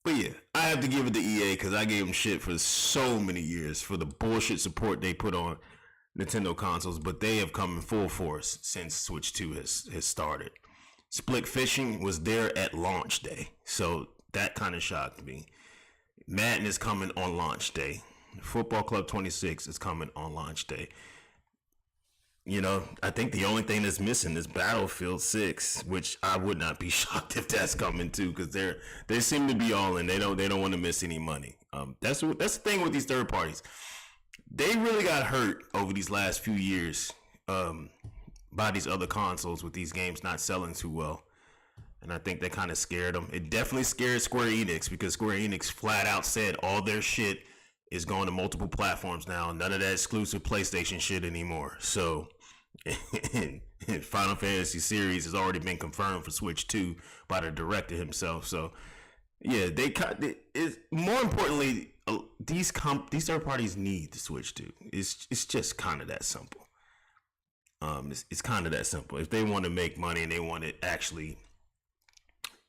yeah, I have to give it to EA because I gave them shit for so many years for the bullshit support they put on Nintendo consoles, but they have come in full force since Switch 2 has started. Split Fishing was there at launch day, so that kind of shocked me. Madden is coming on launch day. Football Club 26 is coming on launch day. You know, I think the only thing that's missing is Battlefield 6, which I would not be shocked if that's coming too, because they seem to be all in. They don't want to miss any money. That's the thing with these third parties. They really got hurt over these last few years. By these other consoles with these games not selling too well. And I think that kind of scared them. It definitely scared Square Enix because Square Enix flat out said all their shit is going to multiple platforms now. None of that exclusive PlayStation shit anymore. So Final Fantasy series has already been confirmed for Switch 2 by the director himself. So yeah, more importantly, these third parties need the Switch 2. It's just kind of that simple. It's kind of that simple. If they want to make money and they want to actually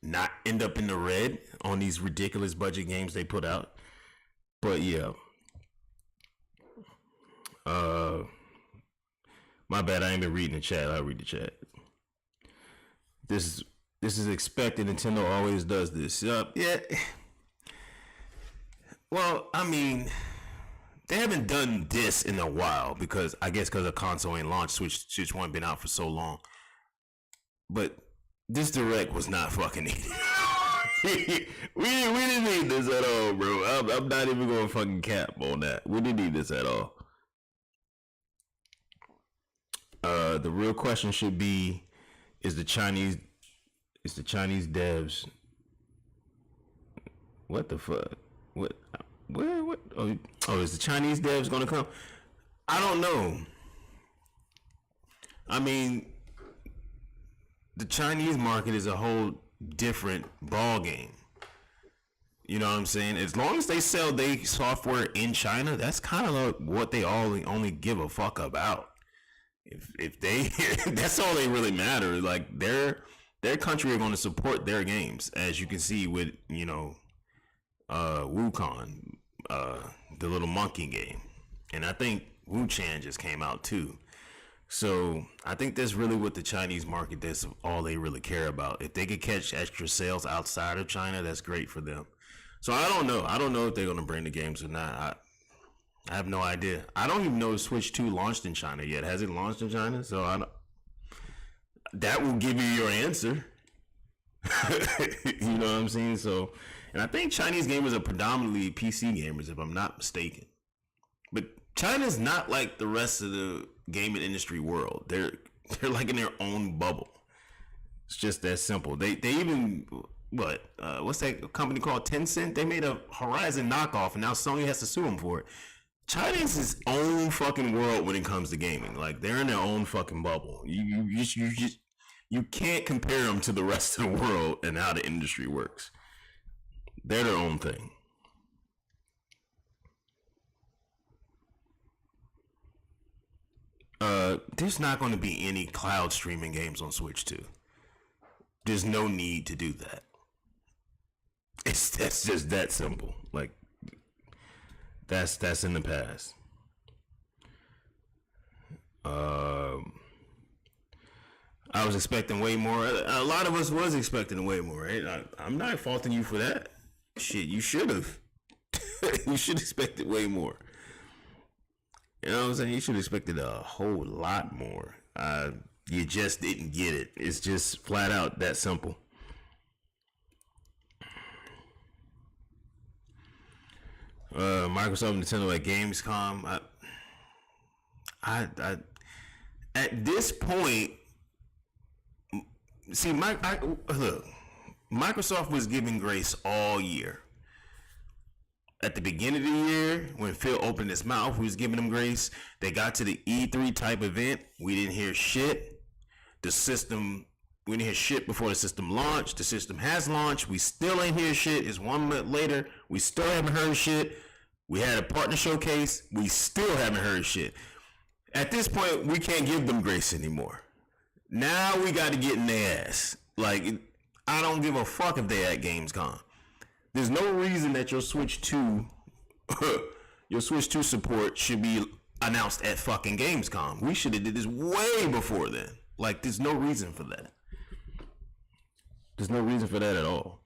not end up in the red on these ridiculous budget games they put out. But yeah, My bad, I ain't been reading the chat. I'll read the chat. This is expected. Nintendo always does this. Yeah. Well, I mean, they haven't done this in a while because the console ain't launched. Switch 1 been out for so long. But this direct was not fucking needed. we didn't need this at all, bro. I'm not even going to fucking cap on that. We didn't need this at all. The real question should be: Is the Chinese devs? What the fuck? What? Oh, is the Chinese devs gonna come? I don't know. I mean, the Chinese market is a whole different ball game. You know what I'm saying? As long as they sell their software in China, that's kind of like what they only give a fuck about. If they, that's all they really matter. Like their country are going to support their games, as you can see with Wukong, the little monkey game, and I think Wu Chan just came out too. So I think that's really what the Chinese market. That's all they really care about. If they could catch extra sales outside of China, that's great for them. So I don't know. I don't know if they're going to bring the games or not. I have no idea. I don't even know if Switch 2 launched in China yet. Has it launched in China? So that will give you your answer. You know what I'm saying? So, and I think Chinese gamers are predominantly PC gamers, if I'm not mistaken. But China's not like the rest of the gaming industry world. They're like in their own bubble. It's just that simple. They even what's that company called, Tencent? They made a Horizon knockoff, and now Sony has to sue them for it. China's its own fucking world when it comes to gaming. Like, they're in their own fucking bubble. You can't compare them to the rest of the world and how the industry works. They're their own thing. There's not going to be any cloud streaming games on Switch 2. There's no need to do that. That's just that simple. Like, that's in the past. I was expecting way more. A lot of us was expecting way more, right? I'm not faulting you for that. Shit, you should have. You should have expected way more. You know what I'm saying? You should have expected a whole lot more. You just didn't get it. It's just flat out that simple. Microsoft and Nintendo at Gamescom. I at this point, see, look, Microsoft was giving grace all year. At the beginning of the year, when Phil opened his mouth, we was giving him grace. They got to the E3 type event. We didn't hear shit. We didn't hear shit before the system launched. The system has launched. We still ain't hear shit. It's 1 month later. We still haven't heard shit. We had a partner showcase. We still haven't heard shit. At this point, we can't give them grace anymore. Now we got to get in their ass. Like, I don't give a fuck if they at Gamescom. There's no reason that your Switch 2 support should be announced at fucking Gamescom. We should have did this way before then. Like, there's no reason for that. There's no reason for that at all.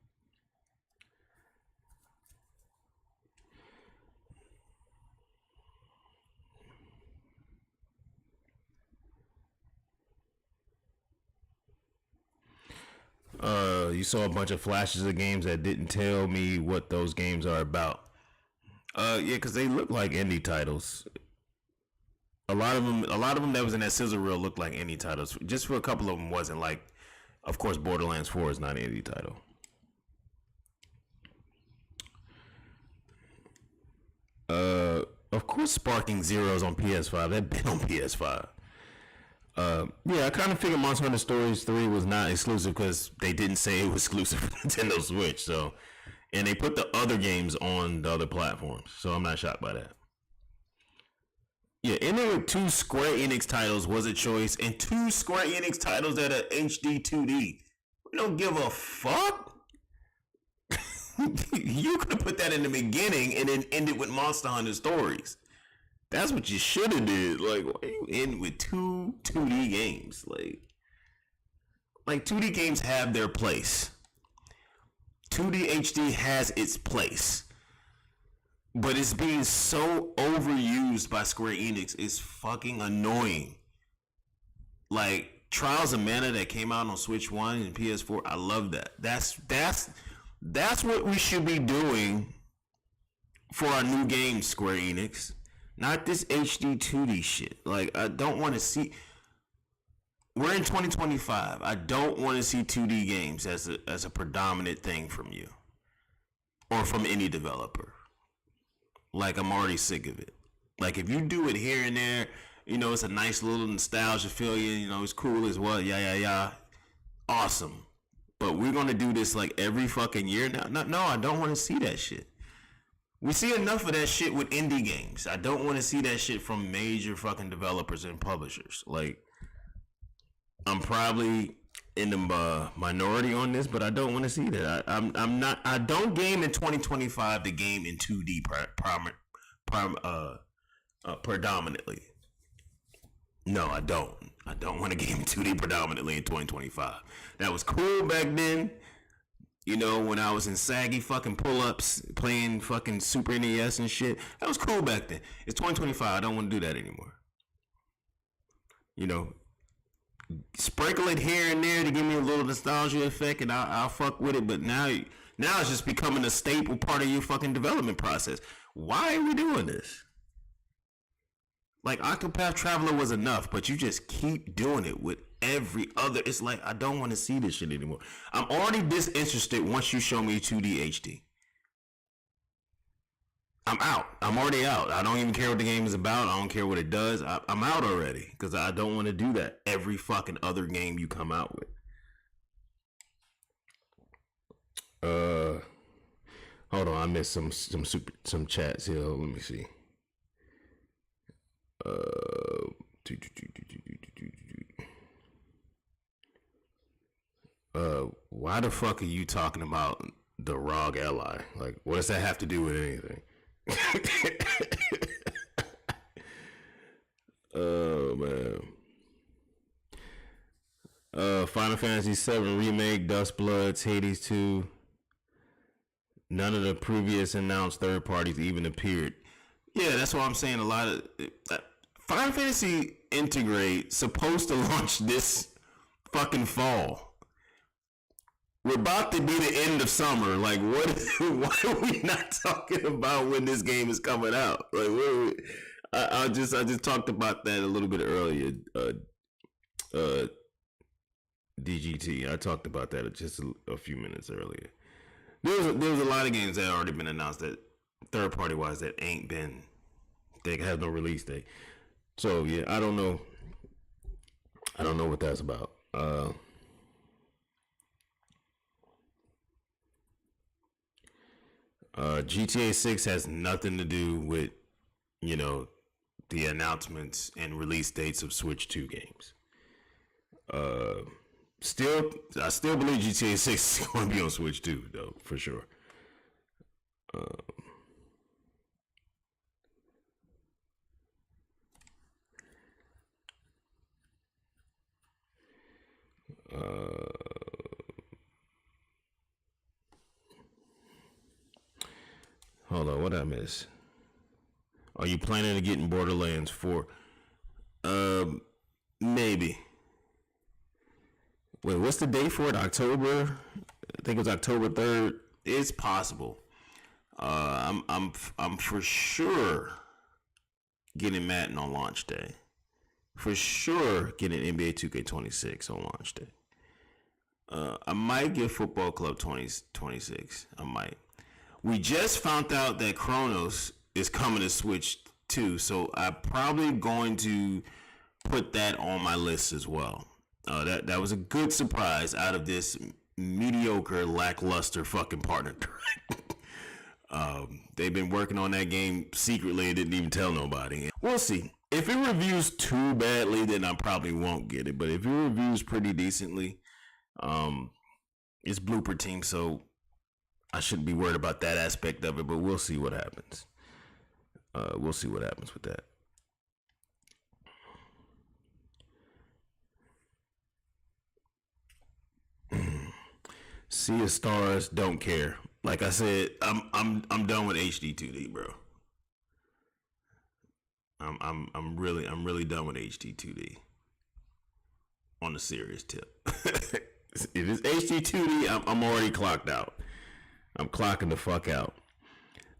You saw a bunch of flashes of games that didn't tell me what those games are about. Yeah, because they look like indie titles. A lot of them that was in that sizzle reel looked like indie titles. Just for a couple of them wasn't. Like, of course, Borderlands 4 is not an indie title. Of course, Sparking Zero's on PS5. They've been on PS5. Yeah, I kind of figured Monster Hunter Stories 3 was not exclusive because they didn't say it was exclusive for Nintendo Switch. So, and they put the other games on the other platforms. So I'm not shocked by that. Yeah, ending with 2 Square Enix titles was a choice, and 2 Square Enix titles that are HD 2D. We don't give a fuck. You could have put that in the beginning and then ended with Monster Hunter Stories. That's what you should have did. Like, why are you in with 2D games? Like 2D games have their place. 2D HD has its place. But it's being so overused by Square Enix. It's fucking annoying. Like, Trials of Mana that came out on Switch 1 and PS4, I love that. That's what we should be doing for our new games, Square Enix. Not this HD 2D shit. Like, I don't want to see... We're in 2025. I don't want to see 2D games as a predominant thing from you. Or from any developer. Like, I'm already sick of it. Like, if you do it here and there, you know, it's a nice little nostalgia feel, you know, it's cool as well, yeah. Awesome. But we're going to do this like every fucking year now? No, I don't want to see that shit. We see enough of that shit with indie games. I don't want to see that shit from major fucking developers and publishers. Like, I'm probably in the minority on this, but I don't want to see that. I don't game in 2025 the game in 2D predominantly. No, I don't. I don't want to game in 2D predominantly in 2025. That was cool back then. You know, when I was in saggy fucking pull-ups, playing fucking Super NES and shit. That was cool back then. It's 2025. I don't want to do that anymore. You know, sprinkle it here and there to give me a little nostalgia effect, and I'll fuck with it. But now it's just becoming a staple part of your fucking development process. Why are we doing this? Like, Octopath Traveler was enough, but you just keep doing it with every other. It's like, I don't want to see this shit anymore. I'm already disinterested once you show me 2D HD. I'm out. I'm already out. I don't even care what the game is about. I don't care what it does. I'm out already because I don't want to do that every fucking other game you come out with. Hold on. I missed some chats here. Let me see. Why the fuck are you talking about the ROG Ally? Like, what does that have to do with anything? Oh man. Final Fantasy VII Remake, Dust Bloods, Hades 2. None of the previous announced third parties even appeared. Yeah, that's what I'm saying. A lot of Final Fantasy Integrate supposed to launch this fucking fall. We're about to be the end of summer. Like, why are we not talking about when this game is coming out? Like, I just talked about that a little bit earlier. DGT. I talked about that just a few minutes earlier. There was a lot of games that had already been announced that third party wise that ain't been. They have no release date. So yeah, I don't know. I don't know what that's about. GTA 6 has nothing to do with, you know, the announcements and release dates of Switch 2 games. I still believe GTA 6 is going to be on Switch 2, though, for sure. Hold on, what I miss? Are you planning to get in Borderlands 4? Maybe. Wait, what's the date for it? October? I think it was October 3rd. It's possible. I'm for sure getting Madden on launch day. For sure getting NBA 2K26 on launch day. I might get Football Club 2026. I might. We just found out that Chronos is coming to Switch too, so I'm probably going to put that on my list as well. That was a good surprise out of this mediocre, lackluster fucking partner direct. They've been working on that game secretly and didn't even tell nobody. We'll see. If it reviews too badly, then I probably won't get it. But if it reviews pretty decently, it's Blooper Team, so I shouldn't be worried about that aspect of it. But we'll see what happens. We'll see what happens with that. Sea of Stars, don't care. Like I said, I'm done with HD 2D, bro. I'm really done with HD 2D. On a serious tip. If it's HD 2D, I'm already clocked out. I'm clocking the fuck out.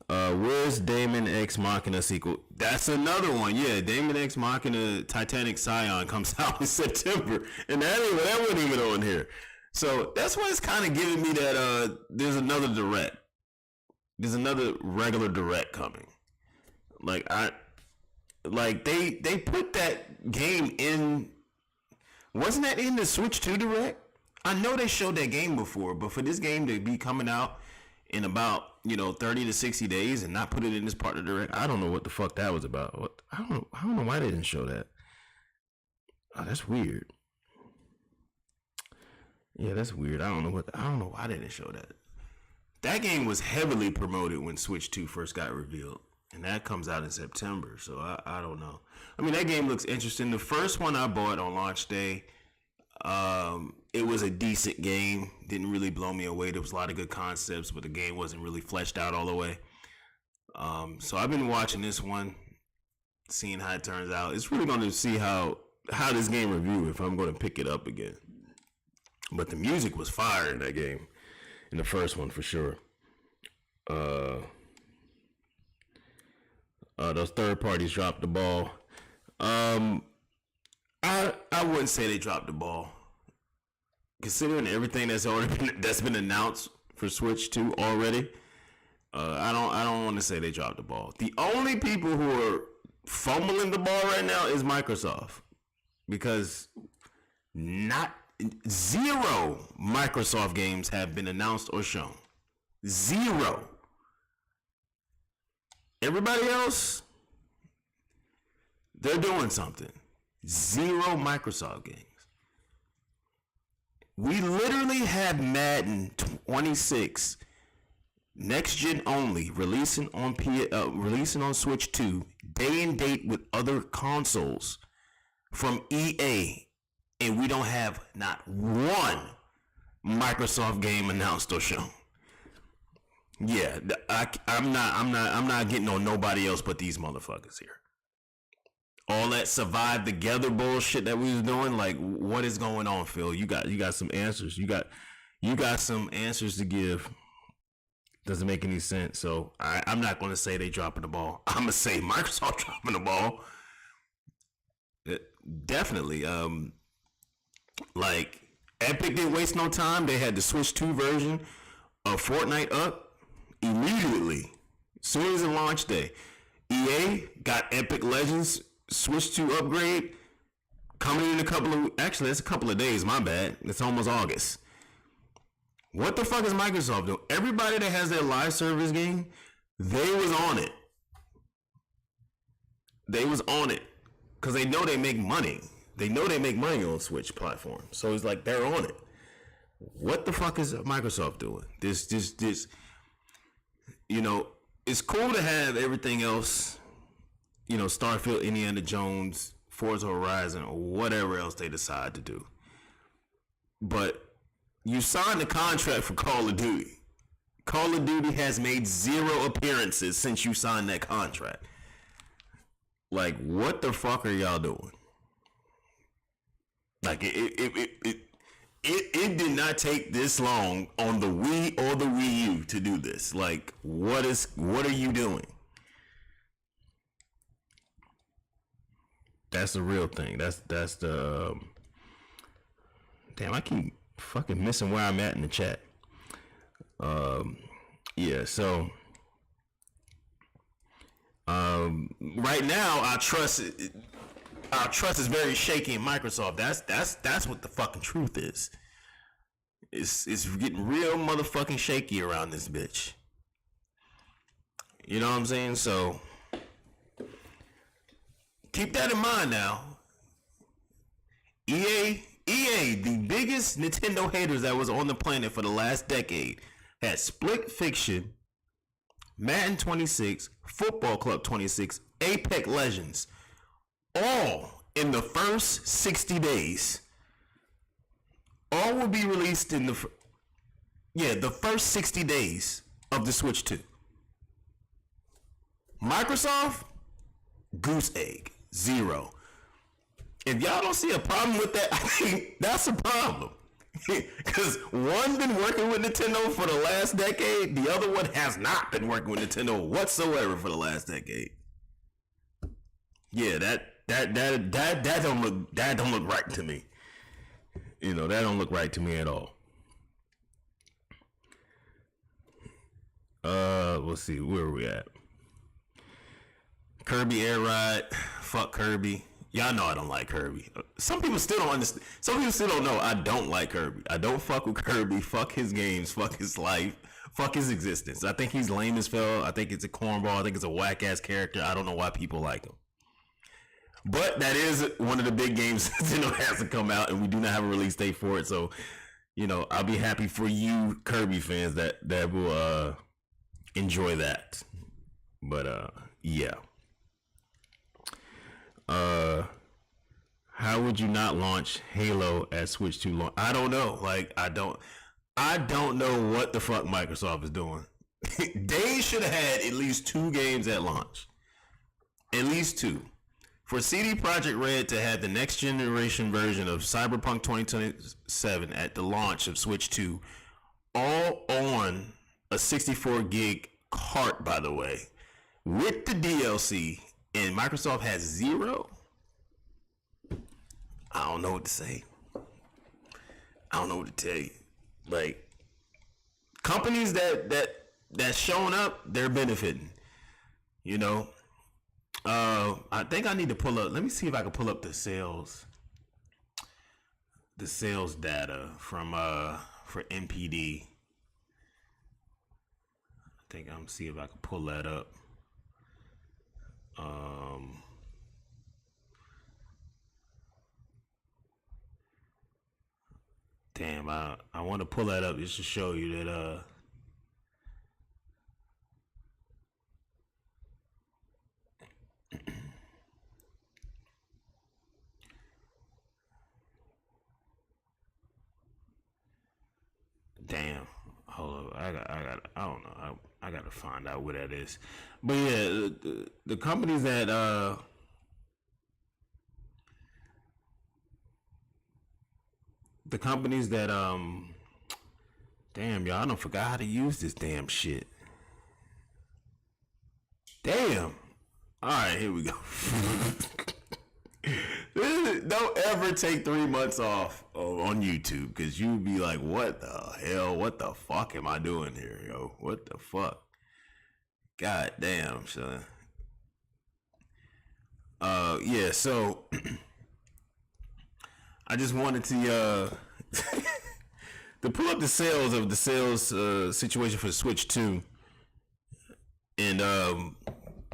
Where's Damon X Machina sequel? That's another one. Yeah, Damon X Machina Titanic Scion comes out in September, and that wasn't even on here. So that's why it's kind of giving me that there's another direct. There's another regular direct coming. They put that game in. Wasn't that in the Switch 2 direct? I know they showed that game before, but for this game to be coming out in about 30 to 60 days and not put it in this part of the direct, I don't know what the fuck that was about. I don't know why they didn't show that. Oh, that's weird. Yeah, that's weird. I don't know why they didn't show that. That game was heavily promoted when Switch 2 first got revealed, and that comes out in September. So I don't know. I mean, that game looks interesting. The first one I bought on launch day, it was a decent game. Didn't really blow me away. There was a lot of good concepts, but the game wasn't really fleshed out all the way. So I've been watching this one, seeing how it turns out. It's really going to see how this game review if I'm going to pick it up again. But the music was fire in that game, in the first one for sure. Those third parties dropped the ball. I wouldn't say they dropped the ball, considering everything that's been announced for Switch 2 already. I don't want to say they dropped the ball. The only people who are fumbling the ball right now is Microsoft, because zero Microsoft games have been announced or shown. Zero. Everybody else, they're doing something. Zero Microsoft games. We literally had Madden 26 next gen only releasing on Switch 2 day and date with other consoles from EA, and we don't have not one Microsoft game announced or shown. Yeah, I'm not getting on nobody else but these motherfuckers here. All that survive together bullshit that we was doing, like, what is going on, Phil? You got some answers. You got some answers to give. Doesn't make any sense. So I'm not going to say they dropping the ball. I'm gonna say Microsoft dropping the ball. Definitely. Like, Epic didn't waste no time. They had the Switch 2 version of Fortnite up immediately, soon as it launch day. EA got Epic Legends Switch 2 upgrade coming in that's a couple of days, my bad. It's almost August. What the fuck is Microsoft doing? Everybody that has their live service game, they was on it. They was on it because they know they make money. They know they make money on Switch platform. So it's like they're on it. What the fuck is Microsoft doing? This it's cool to have everything else, Starfield, Indiana Jones, Forza Horizon, or whatever else they decide to do. But you signed a contract for Call of Duty. Call of Duty has made 0 appearances since you signed that contract. Like, what the fuck are y'all doing? Like, it did not take this long on the Wii or the Wii U to do this. Like, what are you doing? That's the real thing. That's the damn, I keep fucking missing where I'm at in the chat. Yeah, so right now our trust is very shaky in Microsoft. That's what the fucking truth is. It's getting real motherfucking shaky around this bitch. You know what I'm saying? So keep that in mind now. EA, the biggest Nintendo haters that was on the planet for the last decade, had Split Fiction, Madden 26, Football Club 26, Apex Legends, all in the first 60 days. All will be released in the Yeah, the first 60 days of the Switch 2. Microsoft, goose egg, 0. If y'all don't see a problem with that, I think that's a problem. Because one been working with Nintendo for the last decade, the other one has not been working with Nintendo whatsoever for the last decade. Yeah, that don't look right to me. You know, that don't look right to me at all. Let's see, where are we at? Kirby Air Ride, fuck Kirby. Y'all know I don't like Kirby. Some people still don't understand. Some people still don't know I don't like Kirby. I don't fuck with Kirby. Fuck his games. Fuck his life. Fuck his existence. I think he's lame as hell. I think it's a cornball. I think it's a whack ass character. I don't know why people like him. But that is one of the big games Nintendo has to come out, and we do not have a release date for it. So, you know, I'll be happy for you Kirby fans that will enjoy that. But yeah. How would you not launch Halo at Switch 2 launch? I don't know. Like, I don't know what the fuck Microsoft is doing. They should have had at least 2 games at launch. At least 2. For CD Projekt Red to have the next generation version of Cyberpunk 2077 at the launch of Switch 2, all on a 64 gig cart, by the way, with the DLC, and Microsoft has 0, I don't know what to say. I don't know what to tell you. Like, companies that's showing up, they're benefiting. You know, I think I need to pull up. Let me see if I can pull up the sales data from for NPD. I think I'm see if I can pull that up. Damn, I want to pull that up just to show you that damn, hold up, I don't know, I gotta find out what that is. But yeah, the companies that damn, y'all, I don't forgot how to use this damn shit. Damn. All right, here we go. Don't ever take 3 months off on YouTube, because you'll be like, what the hell? What the fuck am I doing here, yo? What the fuck? God damn, son. Yeah, so I just wanted to to pull up the sales situation for the Switch 2, and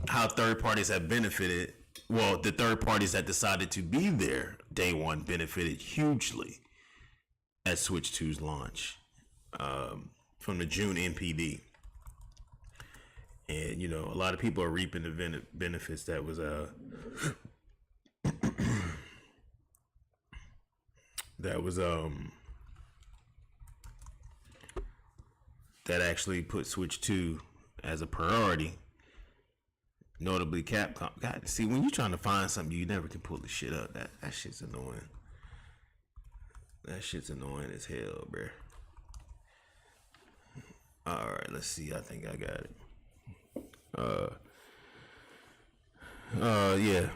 how third parties have benefited. Well, the third parties that decided to be there day one benefited hugely at Switch 2's launch from the June NPD. And, you know, a lot of people are reaping the benefits that was that actually put Switch 2 as a priority. Notably Capcom. God, see, when you're trying to find something, you never can pull the shit up. That shit's annoying. That shit's annoying as hell, bruh. Alright, let's see. I think I got it. Yeah.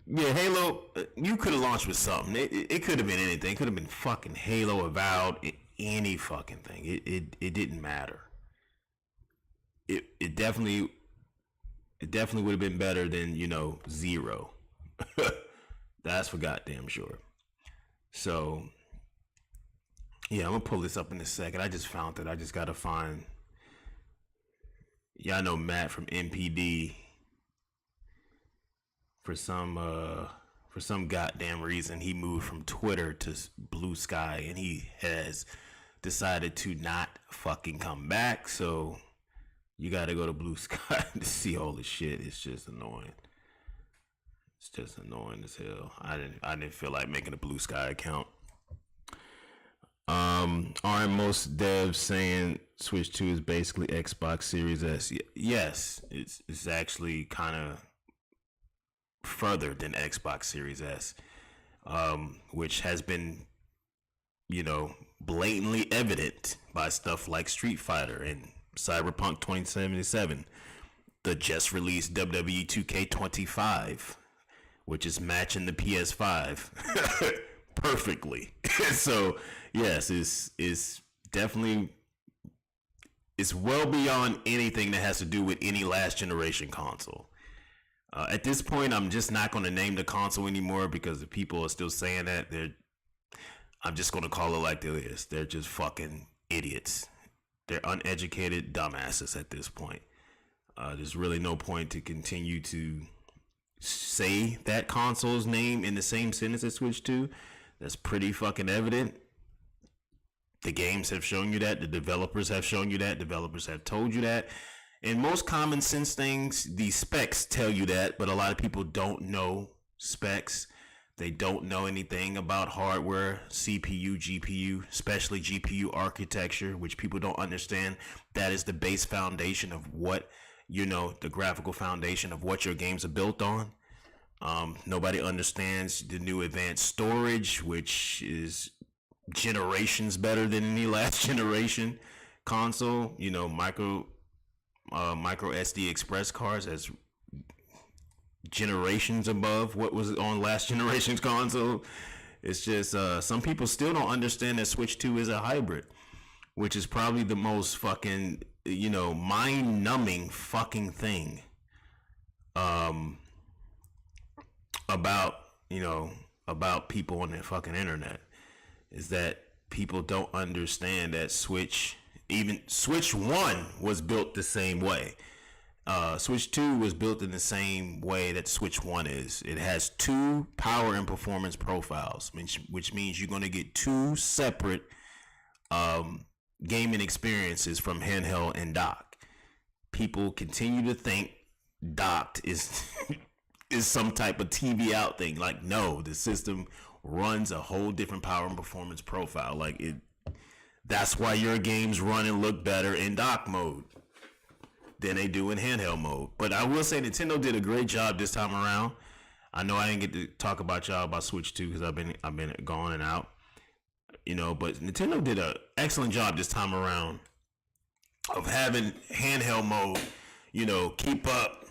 Yeah, Halo, you could have launched with something. It could have been anything. It could have been fucking Halo Avowed, any fucking thing. It didn't matter. It definitely would have been better than, you know, 0. That's for goddamn sure. So, yeah, I'm gonna pull this up in a second. I just found it. I just gotta find. Y'all know Matt from NPD. For some goddamn reason, he moved from Twitter to Blue Sky, and he has decided to not fucking come back. So you got to go to Blue Sky to see all this shit. It's just annoying. It's just annoying as hell. I didn't feel like making a Blue Sky account. Aren't most devs saying Switch 2 is basically Xbox Series S? Yes, it's actually kind of further than Xbox Series S, which has been, blatantly evident by stuff like Street Fighter and Cyberpunk 2077, the just released WWE 2K25, which is matching the PS5 perfectly. So yes, it's definitely, it's well beyond anything that has to do with any last generation console. At this point, I'm just not going to name the console anymore because the people are still saying that. I'm just going to call it like it is. They're just fucking idiots. They're uneducated dumbasses at this point. There's really no point to continue to say that console's name in the same sentence as Switch 2. That's pretty fucking evident. The games have shown you that. The developers have shown you that. Developers have told you that. And most common sense things, the specs tell you that, but a lot of people don't know specs. They don't know anything about hardware, CPU, GPU, especially GPU architecture, which people don't understand. That is the base foundation of what, the graphical foundation of what your games are built on. Nobody understands the new advanced storage, which is generations better than any last generation console. Micro SD express cards as generations above what was on last generation's console. It's just some people still don't understand that Switch 2 is a hybrid, which is probably the most fucking mind-numbing fucking thing about people on the fucking internet, is that people don't understand that Switch 1 was built the same way. Switch 2 was built in the same way that Switch 1 is. It has two power and performance profiles, which means you're going to get two separate gaming experiences from handheld and dock. People continue to think docked is is some type of TV out thing. Like, no, the system runs a whole different power and performance profile. That's why your games run and look better in dock mode than they do in handheld mode. But I will say Nintendo did a great job this time around. I know I didn't get to talk about y'all about Switch 2 because I've been gone and out, but Nintendo did an excellent job this time around of having handheld mode, keep up,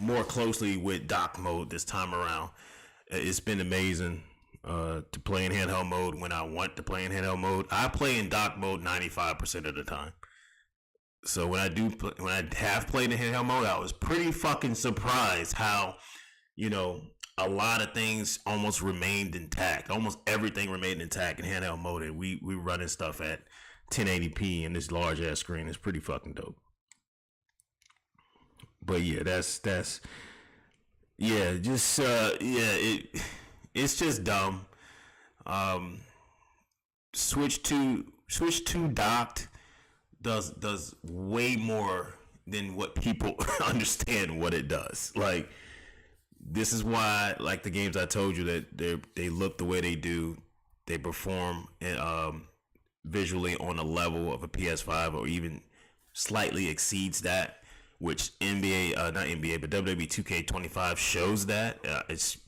more closely with dock mode this time around. It's been amazing to play in handheld mode when I want to play in handheld mode. I play in dock mode 95% of the time. So when I have played in handheld mode, I was pretty fucking surprised how, a lot of things almost remained intact. Almost everything remained intact in handheld mode. And we running stuff at 1080p in this large ass screen. It's pretty fucking dope. But yeah, it's just dumb. Switch 2 docked does way more than what people understand what it does. Like, this is why, like the games I told you, that they look the way they do, they perform visually on a level of a PS5 or even slightly exceeds that, which not NBA, but WWE 2K25 shows that. It's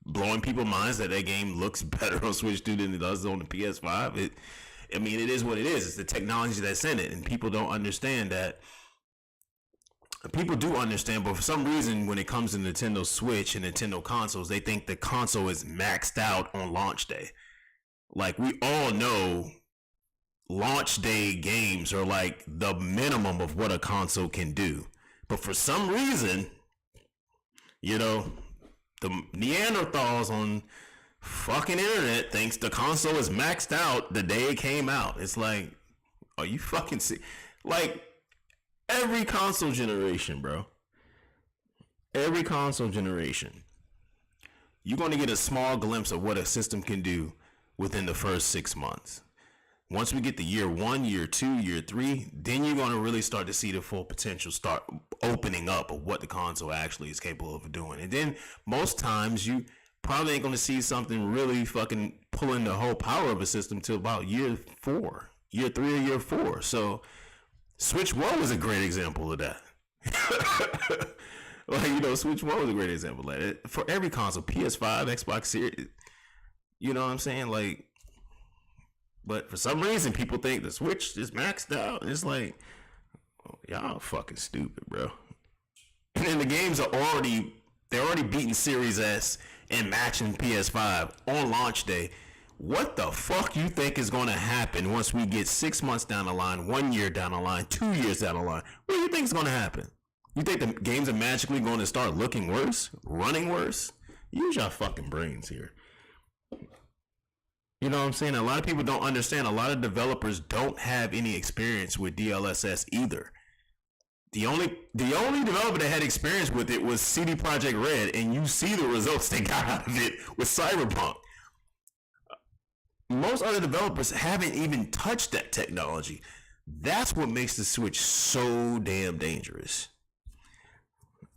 blowing people's minds that game looks better on Switch 2 than it does on the PS5. It is what it is. It's the technology that's in it, and people don't understand that. People do understand, but for some reason, when it comes to Nintendo Switch and Nintendo consoles, they think the console is maxed out on launch day. Like, we all know launch day games are like the minimum of what a console can do. But for some reason, the Neanderthals on fucking internet thinks the console is maxed out the day it came out. It's like, are you fucking like, every console generation, bro. Every console generation, you're going to get a small glimpse of what a system can do within the first 6 months. Once we get to year 1, year 2, year 3, then you're going to really start to see the full potential start opening up of what the console actually is capable of doing. And then most times probably ain't gonna see something really fucking pulling the whole power of a system till about year 3 or year 4. So Switch 1 was a great example of that. Like, you know, Switch 1 was a great example of that. For every console, PS5, Xbox Series, you know what I'm saying? Like, but for some reason, people think the Switch is maxed out. It's like, oh, y'all fucking stupid, bro. And the games are already beating Series S and matching PS5 on launch day. What the fuck you think is going to happen once we get 6 months down the line, 1 year down the line, 2 years down the line? What do you think is going to happen? You think the games are magically going to start looking worse, running worse? Use your fucking brains here. You know what I'm saying? A lot of people don't understand. A lot of developers don't have any experience with DLSS either. The only developer that had experience with it was CD Projekt Red, and you see the results they got out of it with Cyberpunk. Most other developers haven't even touched that technology. That's what makes the Switch so damn dangerous.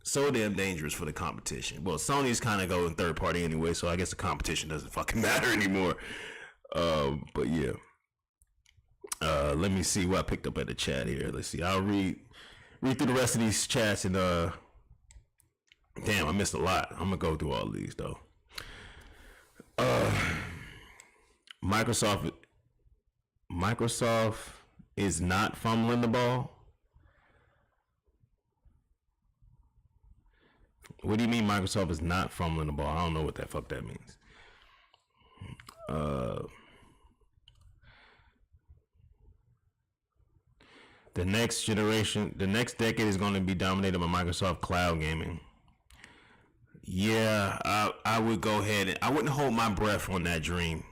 So damn dangerous for the competition. Well, Sony's kind of going third party anyway, so I guess the competition doesn't fucking matter anymore. But yeah. Let me see what I picked up at the chat here. Let's see. I'll read through the rest of these chats and damn, I missed a lot. I'm gonna go through all of these though. Microsoft is not fumbling the ball. What do you mean Microsoft is not fumbling the ball? I don't know what the fuck that means. The next decade is going to be dominated by Microsoft cloud gaming. Yeah, I would go ahead and I wouldn't hold my breath on that dream.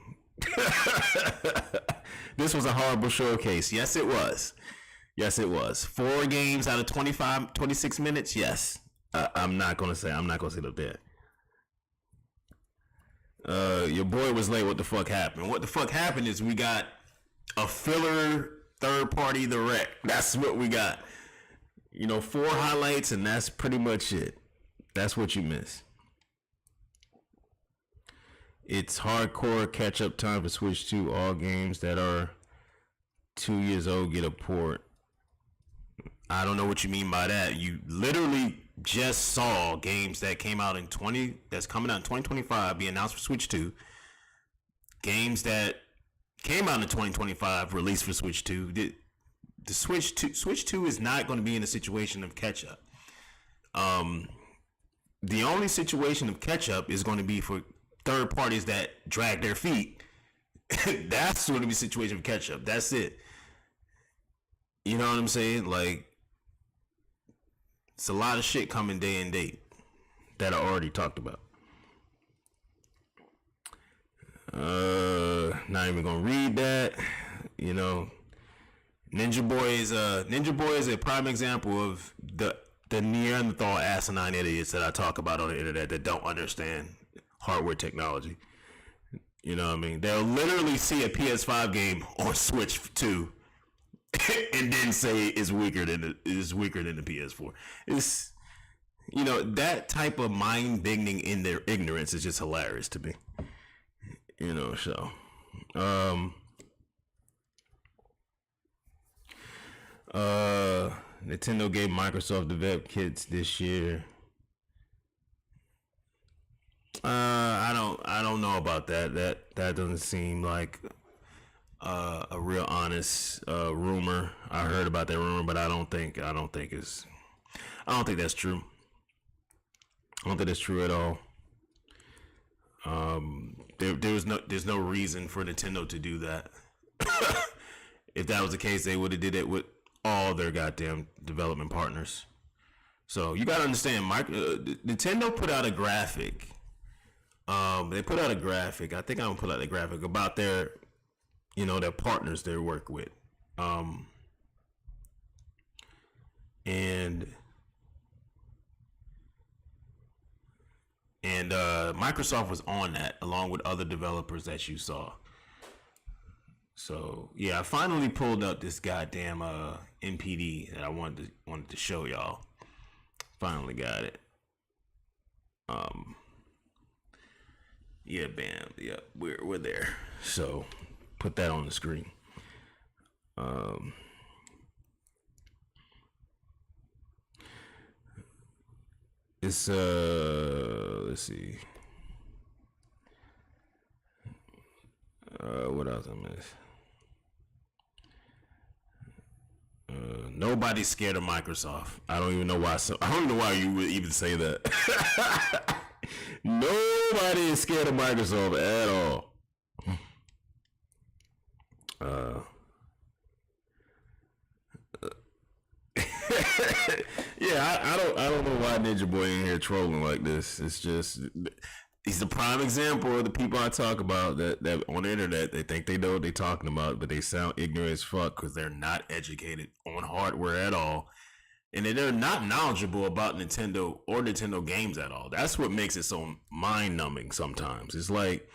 This was a horrible showcase. Yes, it was. 4 games out of 26 minutes. Yes. I'm not gonna sit up there. Your boy was late. What the fuck happened? What the fuck happened is we got a filler third party direct. That's what we got. You know, 4 highlights and that's pretty much it. That's what you miss. It's hardcore catch up time for Switch 2. All games that are 2 years old get a port. I don't know what you mean by that. You literally just saw games that came out that's coming out in 2025 be announced for Switch 2. Games that came out in 2025 released for Switch 2. The Switch 2 is not going to be in a situation of catch up. The only situation of catch up is going to be for third parties that drag their feet. That's going to be a situation of catch up. That's it. You know what I'm saying? Like, it's a lot of shit coming day and date that I already talked about. Not even gonna read that. You know, Ninja Boy is a prime example of the Neanderthal asinine idiots that I talk about on the internet that don't understand hardware technology. You know what I mean? They'll literally see a PS5 game on Switch 2 and then say it's weaker than the PS4. It's, you know, that type of mind bending in their ignorance is just hilarious to me. You know, so Nintendo gave Microsoft dev kits this year. I don't know about that. That doesn't seem like a real honest rumor. I heard about that rumor, but I don't think that's true. I don't think that's true at all. There's no reason for Nintendo to do that. If that was the case, they would have did it with all their goddamn development partners. So you gotta understand, Nintendo put out a graphic. They put out a graphic. I think I'm gonna put out a graphic about their partners they work with. And Microsoft was on that along with other developers that you saw. So yeah, I finally pulled up this goddamn NPD that I wanted to show y'all. Finally got it. Yeah, bam. Yeah, we're there. So put that on the screen. It's let's see. What else I missed? Nobody's scared of Microsoft. I don't even know why. I don't even know why you would even say that. Nobody is scared of Microsoft at all. Yeah, I don't know why Ninja Boy in here trolling like this. It's just he's the prime example of the people I talk about that on the internet they think they know what they're talking about, but they sound ignorant as fuck because they're not educated on hardware at all, and they're not knowledgeable about Nintendo or Nintendo games at all. That's what makes it so mind numbing. Sometimes it's like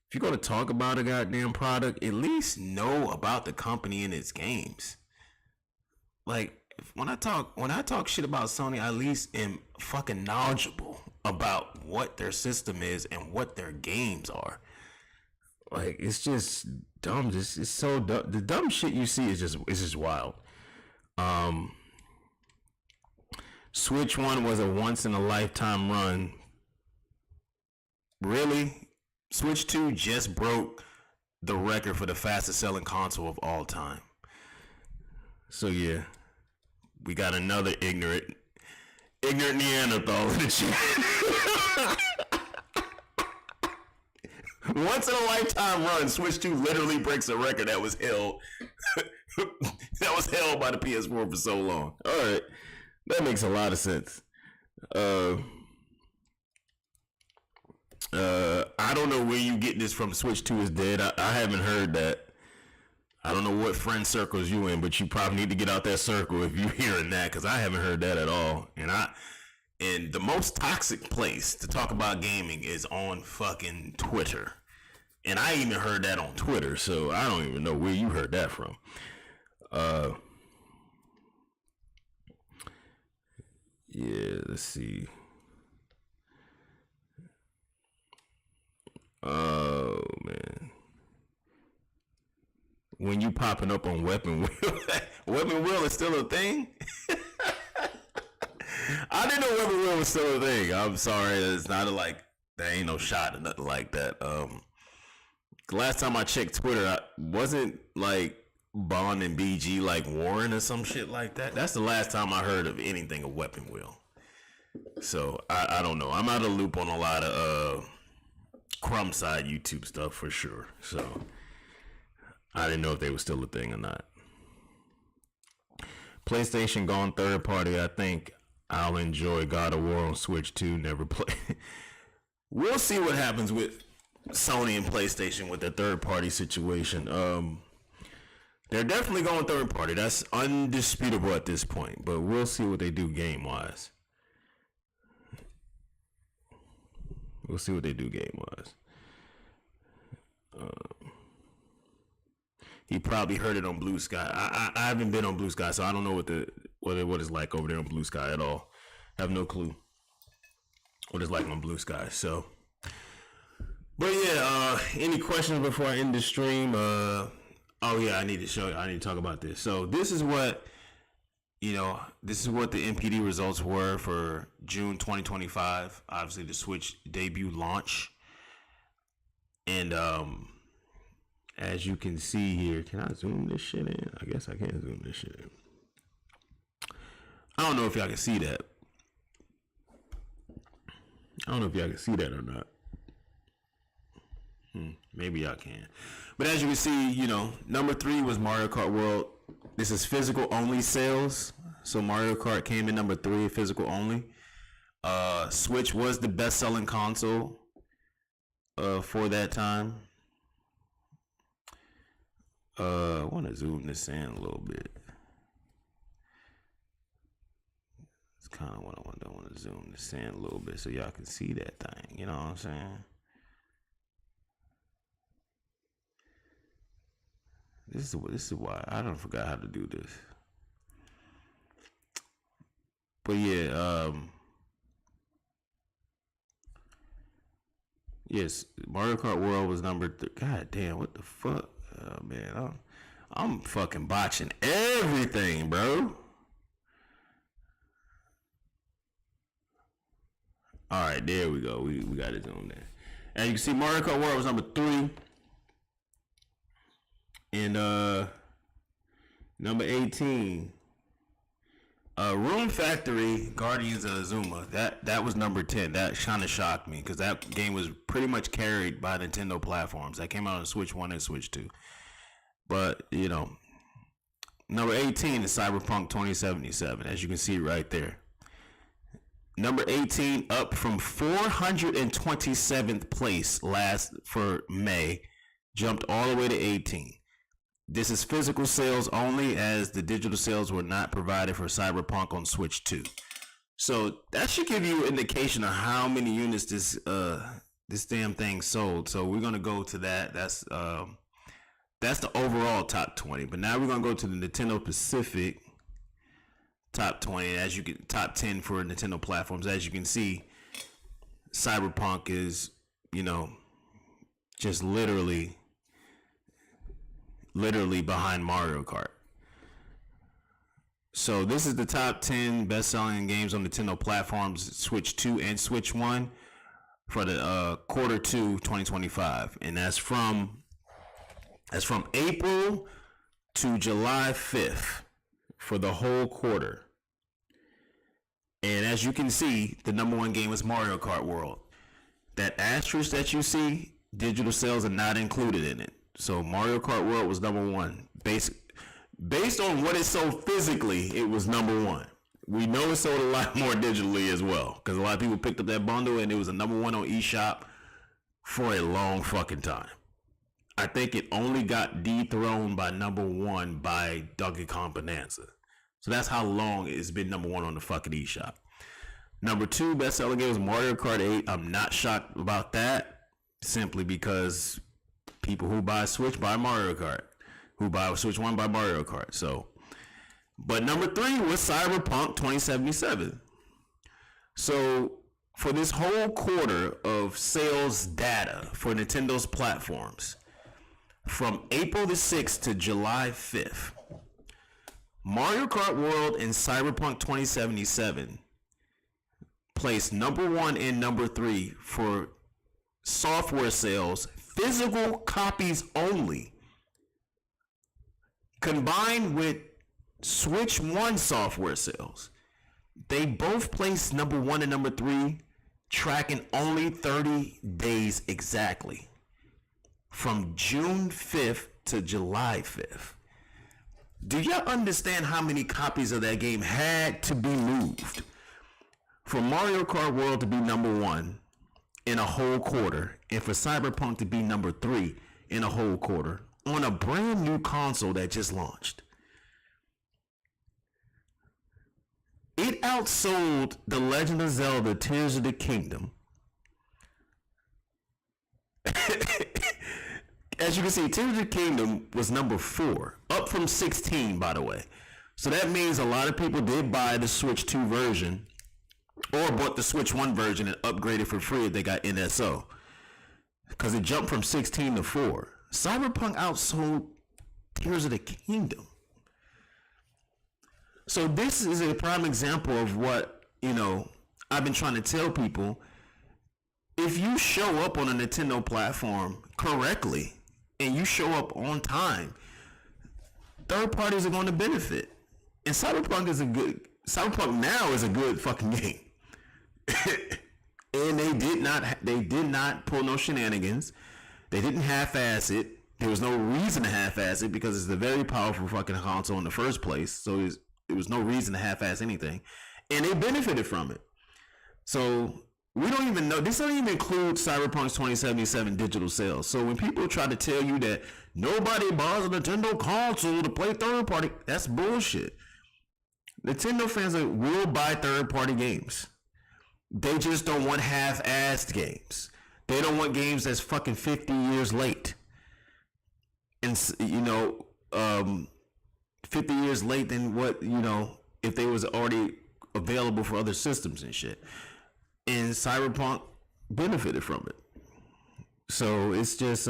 if you're gonna talk about a goddamn product, at least know about the company and its games. Like when I talk shit about Sony, I at least am fucking knowledgeable about what their system is and what their games are. Like it's just dumb. It's so dumb. The dumb shit you see is just wild. Switch 1 was a once in a lifetime run. Really? Switch 2 just broke the record for the fastest selling console of all time. So yeah, we got another ignorant Neanderthal in the chat. Once in a lifetime run, Switch 2 literally breaks a record that was held by the PS4 for so long. All right, that makes a lot of sense. I don't know where you get this from. Switch 2 is dead. I haven't heard that. I don't know what friend circles you in, but you probably need to get out that circle if you're hearing that, because I haven't heard that at all. And the most toxic place to talk about gaming is on fucking Twitter. And I even heard that on Twitter, so I don't even know where you heard that from. Yeah, let's see. Oh, man. When you popping up on Weapon Wheel, Weapon Wheel is still a thing? I didn't know Weapon Wheel was still a thing. I'm sorry. It's not there ain't no shot or nothing like that. Last time I checked Twitter, I wasn't like Bond and BG like Warren or some shit like that. That's the last time I heard of anything of Weapon Wheel. So I don't know. I'm out of the loop on a lot of Crumb side YouTube stuff for sure. So I didn't know if they were still a thing or not. PlayStation gone third party. I think I'll enjoy God of War on Switch 2. Never play. We'll see what happens with Sony and PlayStation with their third party situation. They're definitely going third party. That's undisputable at this point. But we'll see what they do game wise. We'll see what they do game wise. He probably heard it on Blue Sky. I haven't been on Blue Sky, so I don't know what it's like over there on Blue Sky at all. I have no clue what it's like on Blue Sky. So, but yeah, any questions before I end the stream? Oh yeah, I need to talk about this. So this is what the NPD results were for June 2025. Obviously, the Switch debut launch, and as you can see here, can I zoom this shit in? I guess I can zoom this shit in. I don't know if y'all can see that. I don't know if y'all can see that or not. Maybe y'all can. But as you can see, number 3 was Mario Kart World. This is physical only sales. So Mario Kart came in number 3, physical only. Switch was the best selling console for that time. I want to zoom this in a little bit. It's kind of what I want to do. I want to zoom this in a little bit so y'all can see that thing. You know what I'm saying? This is why I don't forgot how to do this. But yeah, Yes, Mario Kart World was number 3. God damn, what the fuck? Oh, man, I'm fucking botching everything, bro. All right, there we go. We got it on there. And you can see Mario Kart World was number 3. And number 18, Room Factory Guardians of Azuma. That was number 10. That kind of shocked me because that game was pretty much carried by Nintendo platforms. That came out on Switch 1 and Switch 2. But, you know, number 18 is Cyberpunk 2077, as you can see right there. Number 18 up from 427th place for May, jumped all the way to 18. This is physical sales only, as the digital sales were not provided for Cyberpunk on Switch 2. So that should give you an indication of how many units this damn thing sold. So we're gonna go to that. That's the overall top 20. But now we're gonna go to the Nintendo Pacific top 20, as you get top 10 for Nintendo platforms. As you can see, Cyberpunk is, you know, just literally behind Mario Kart. So this is the top 10 best-selling games on Nintendo platforms, Switch 2 and Switch 1 for the quarter 2 2025, and that's from April to July 5th for the whole quarter. And as you can see, the number 1 game was Mario Kart World. That asterisk that you see, digital sales are not included in it. So Mario Kart World was number 1. Based on what it sold physically, it was number 1. We know it sold a lot more digitally as well, because a lot of people picked up that bundle, and it was a number 1 on eShop for a long fucking time. I think it only got dethroned by number 1 by Donkey Kong Bonanza. So that's how long it's been number 1 on the fucking eShop. Number 2 best-selling game was Mario Kart 8. I'm not shocked about that, simply because people who buy Switch buy Mario Kart. Who buy Switch 1 buy Mario Kart. So, but number 3 was Cyberpunk 2077. So for this whole quarter of sales data for Nintendo's platforms, from April the 6th to July 5th, Mario Kart World and Cyberpunk 2077 placed number 1 and number 3 for software sales, physical copies only, combined with Switch 1 software sales. They both placed number 1 and number 3, tracking only 30 days exactly, from June 5th to July 5th. Do y'all understand how many copies of that game had to be moved for Mario Kart World to be number 1 in a whole quarter, and for Cyberpunk to be number 3 in a whole quarter on a brand new console that just launched? It outsold The Legend of Zelda Tears of the Kingdom. As you can see, Tears of the Kingdom was number 4, up from 16, by the way. So that means a lot of people did buy the Switch 2 version, or bought the Switch 1 version and upgraded for free if they got NSO, because it jumped from 16 to 4. Cyberpunk outsold Tears of the Kingdom. So this is a prime example of what, you know, I've been trying to tell people. If you show up on a Nintendo platform correctly and you show up on time, third parties are going to benefit. And Cyberpunk now is a good fucking game. And they did not pull no shenanigans. They didn't half-ass it. There was no reason to half-ass it, because it's a very powerful fucking console in the first place. So there was no reason to half-ass anything. And they benefited from it. So we don't even know. This doesn't even include Cyberpunk's 2077 digital sales. So when people try to tell you that nobody buys a Nintendo console to play third party, that's bullshit. Nintendo fans will buy third party games. They just don't want half-assed games. They don't want games that's fucking 50 years late. And, you know, 50 years late than what, you know, if they was already available for other systems and shit. And Cyberpunk benefited from it. So it's just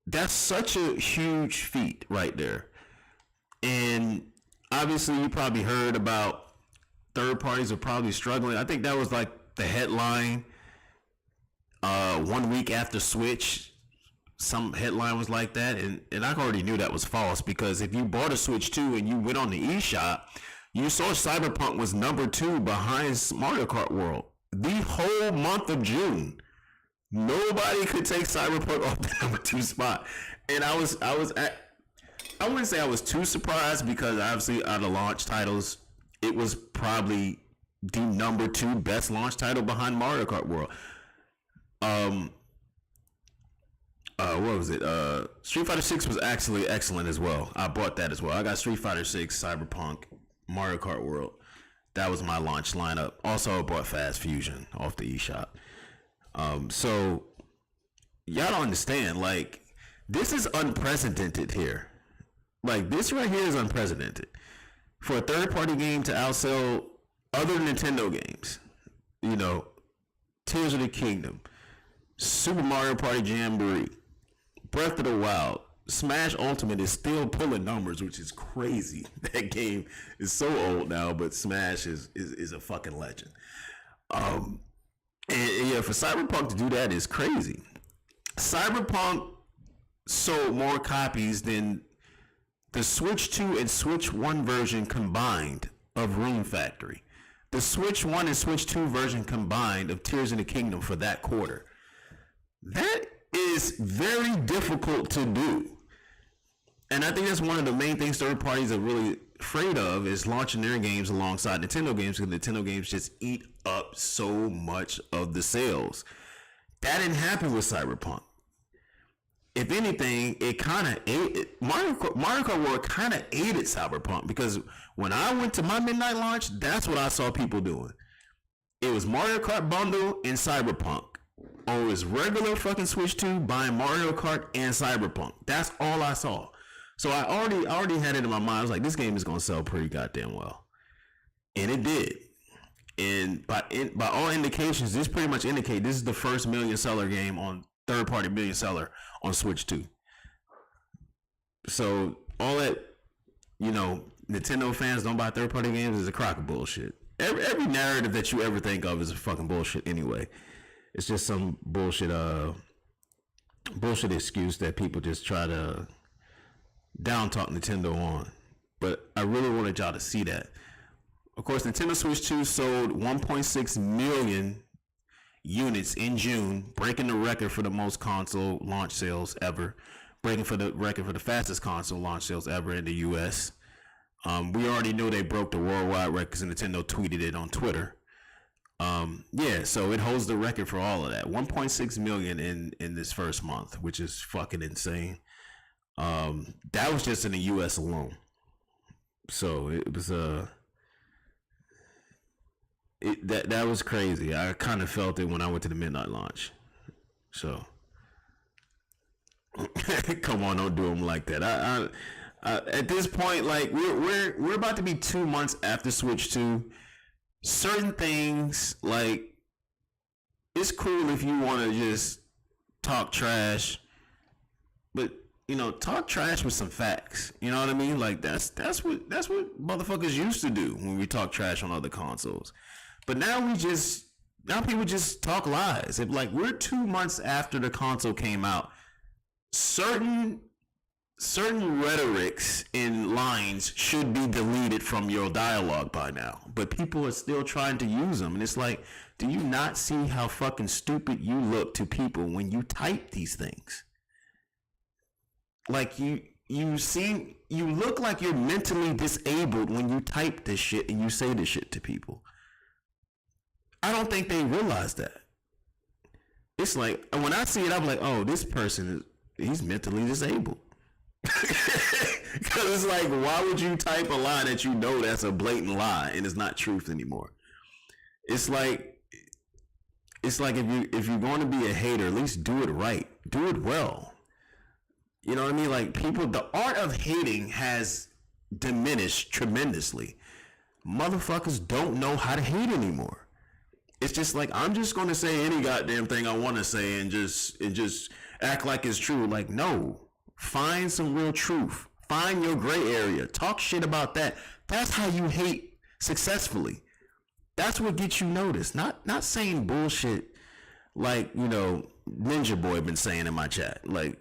that's such a huge feat right there. And obviously you probably heard about third parties are probably struggling. I think that was like the headline 1 week after Switch. Some headline was like that, and I already knew that was false, because if you bought a Switch 2 and you went on the eShop, you saw Cyberpunk was number 2 behind Mario Kart World the whole month of June. Nobody could take Cyberpunk off the number 2 spot, and I wouldn't say I was too surprised, because obviously out of launch titles, it was probably the number 2 best launch title behind Mario Kart World. What was it? Street Fighter 6 was actually excellent as well. I bought that as well. I got Street Fighter 6, Cyberpunk, Mario Kart World. That was my launch lineup. Also, I bought Fast Fusion off the eShop. So y'all don't understand. Like, this is unprecedented here. Like, this right here is unprecedented for a third-party game to outsell other Nintendo games. You know, Tears of the Kingdom, Super Mario Party Jamboree, Breath of the Wild, Smash Ultimate is still pulling numbers, which is crazy. That game is so old now, but Smash is a fucking legend. And yeah, for Cyberpunk to do that is crazy. Cyberpunk sold more copies than the Switch 2 and Switch 1 version combined of Rune Factory. The Switch 1 and Switch 2 version combined of Tears of the Kingdom for that quarter. That is very difficult to do. And I think that's one of the main things third parties are really afraid of, is launching their games alongside Nintendo games, because Nintendo games just eat up so much of the sales. That didn't happen with Cyberpunk. If anything, it kind of ate Mario Kart World kind of aided Cyberpunk, because when I went to my midnight launch, that's what I saw people doing. It was Mario Kart bundle and Cyberpunk. Or it was regular fucking Switch 2 buying Mario Kart and Cyberpunk. That's all I saw. So I already had it in my mind. I was like, this game is gonna sell pretty goddamn well, and it did. And by all indications, this pretty much indicate this is the first million seller game on third party million seller on Switch 2. So all that, you know, Nintendo fans don't buy third party games is a crock of bullshit. Every narrative that you ever think of is a fucking bullshit anyway. It's just some bullshit excuse that people just try to down talk Nintendo on. But I really wanted y'all to see that. Of course, Nintendo Switch 2 sold 1.6 million units in June, breaking the record for the most console launch sales ever, breaking for the record for the fastest console launch sales ever in the US. We already knew they broke the worldwide record because Nintendo tweeted it on Twitter. Yeah, so it holds the record for all of that. 1.6 million in this first month, which is fucking insane. That was just in the US alone. So it was that was crazy. I kind of felt it when I went to the midnight launch. So come on, don't do them like that. I at this point, like we're about to be 2 months after Switch 2. Certain things, like, it's cool if you want to just talk trash, but you know, talk trash with some facts. You know what I mean? Like that's what motherfuckers used to do when we talk trash on other consoles. But now people just talk lies. If like we're 2 months after the console came out, certain rhetorics in lines should be deleted from your dialogue by now, but people are still trying to use them. And it's like, do you not see how fucking stupid you look to people when you type these things? Like you look like you're mentally disabled when you type this shit and you say this shit to people. I don't think they realize that. It's like, when I see it, I'm like, oh, this person he's mentally disabled. Because it's like, why would you type a lie that you know that's a blatant lie and it's not truth anymore? It's like if you're going to be a hater, at least do it right, do it well. You know what I mean? Like, the art of hating has diminished tremendously. Motherfuckers don't know how to hate anymore. It's just like, I'm just gonna say any goddamn thing I want to say and just act like it's true. Like, no, find some real truth. Find your gray area. Talk shit about that. That's how you hate successfully. That's what gets you noticed. Not saying bullshit like, you know, Ninja Boy been saying in my chat. Like,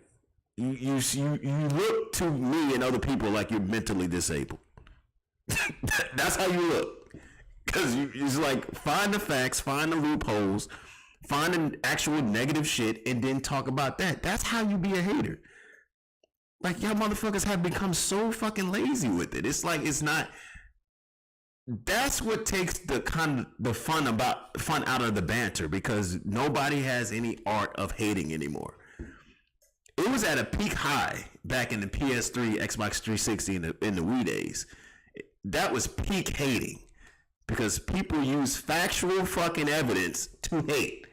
you look to me and other people like you're mentally disabled. That's how you look. Because it's like, find the facts, find the loopholes, find an actual negative shit, and then talk about that. That's how you be a hater. Like, y'all motherfuckers have become so fucking lazy with it. It's like, it's not. That's what takes the fun out of the banter, because nobody has any art of hating anymore. It was at a peak high back in the PS3, Xbox 360, in the Wii days. That was peak hating. Because people use factual fucking evidence to hate.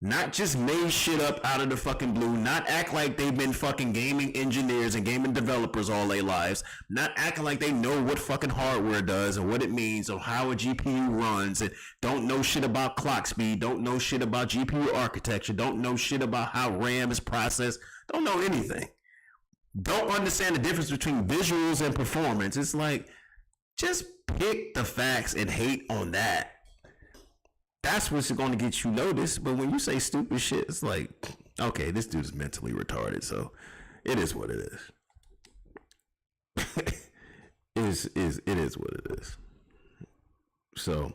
Not just made shit up out of the fucking blue. Not act like they've been fucking gaming engineers and gaming developers all their lives. Not acting like they know what fucking hardware does and what it means or how a GPU runs, and don't know shit about clock speed. Don't know shit about GPU architecture. Don't know shit about how RAM is processed. Don't know anything. Don't understand the difference between visuals and performance. It's like, just pick the facts and hate on that. That's what's going to get you noticed. But when you say stupid shit, it's like, okay, this dude is mentally retarded, so it is what it is. It is what it is. So,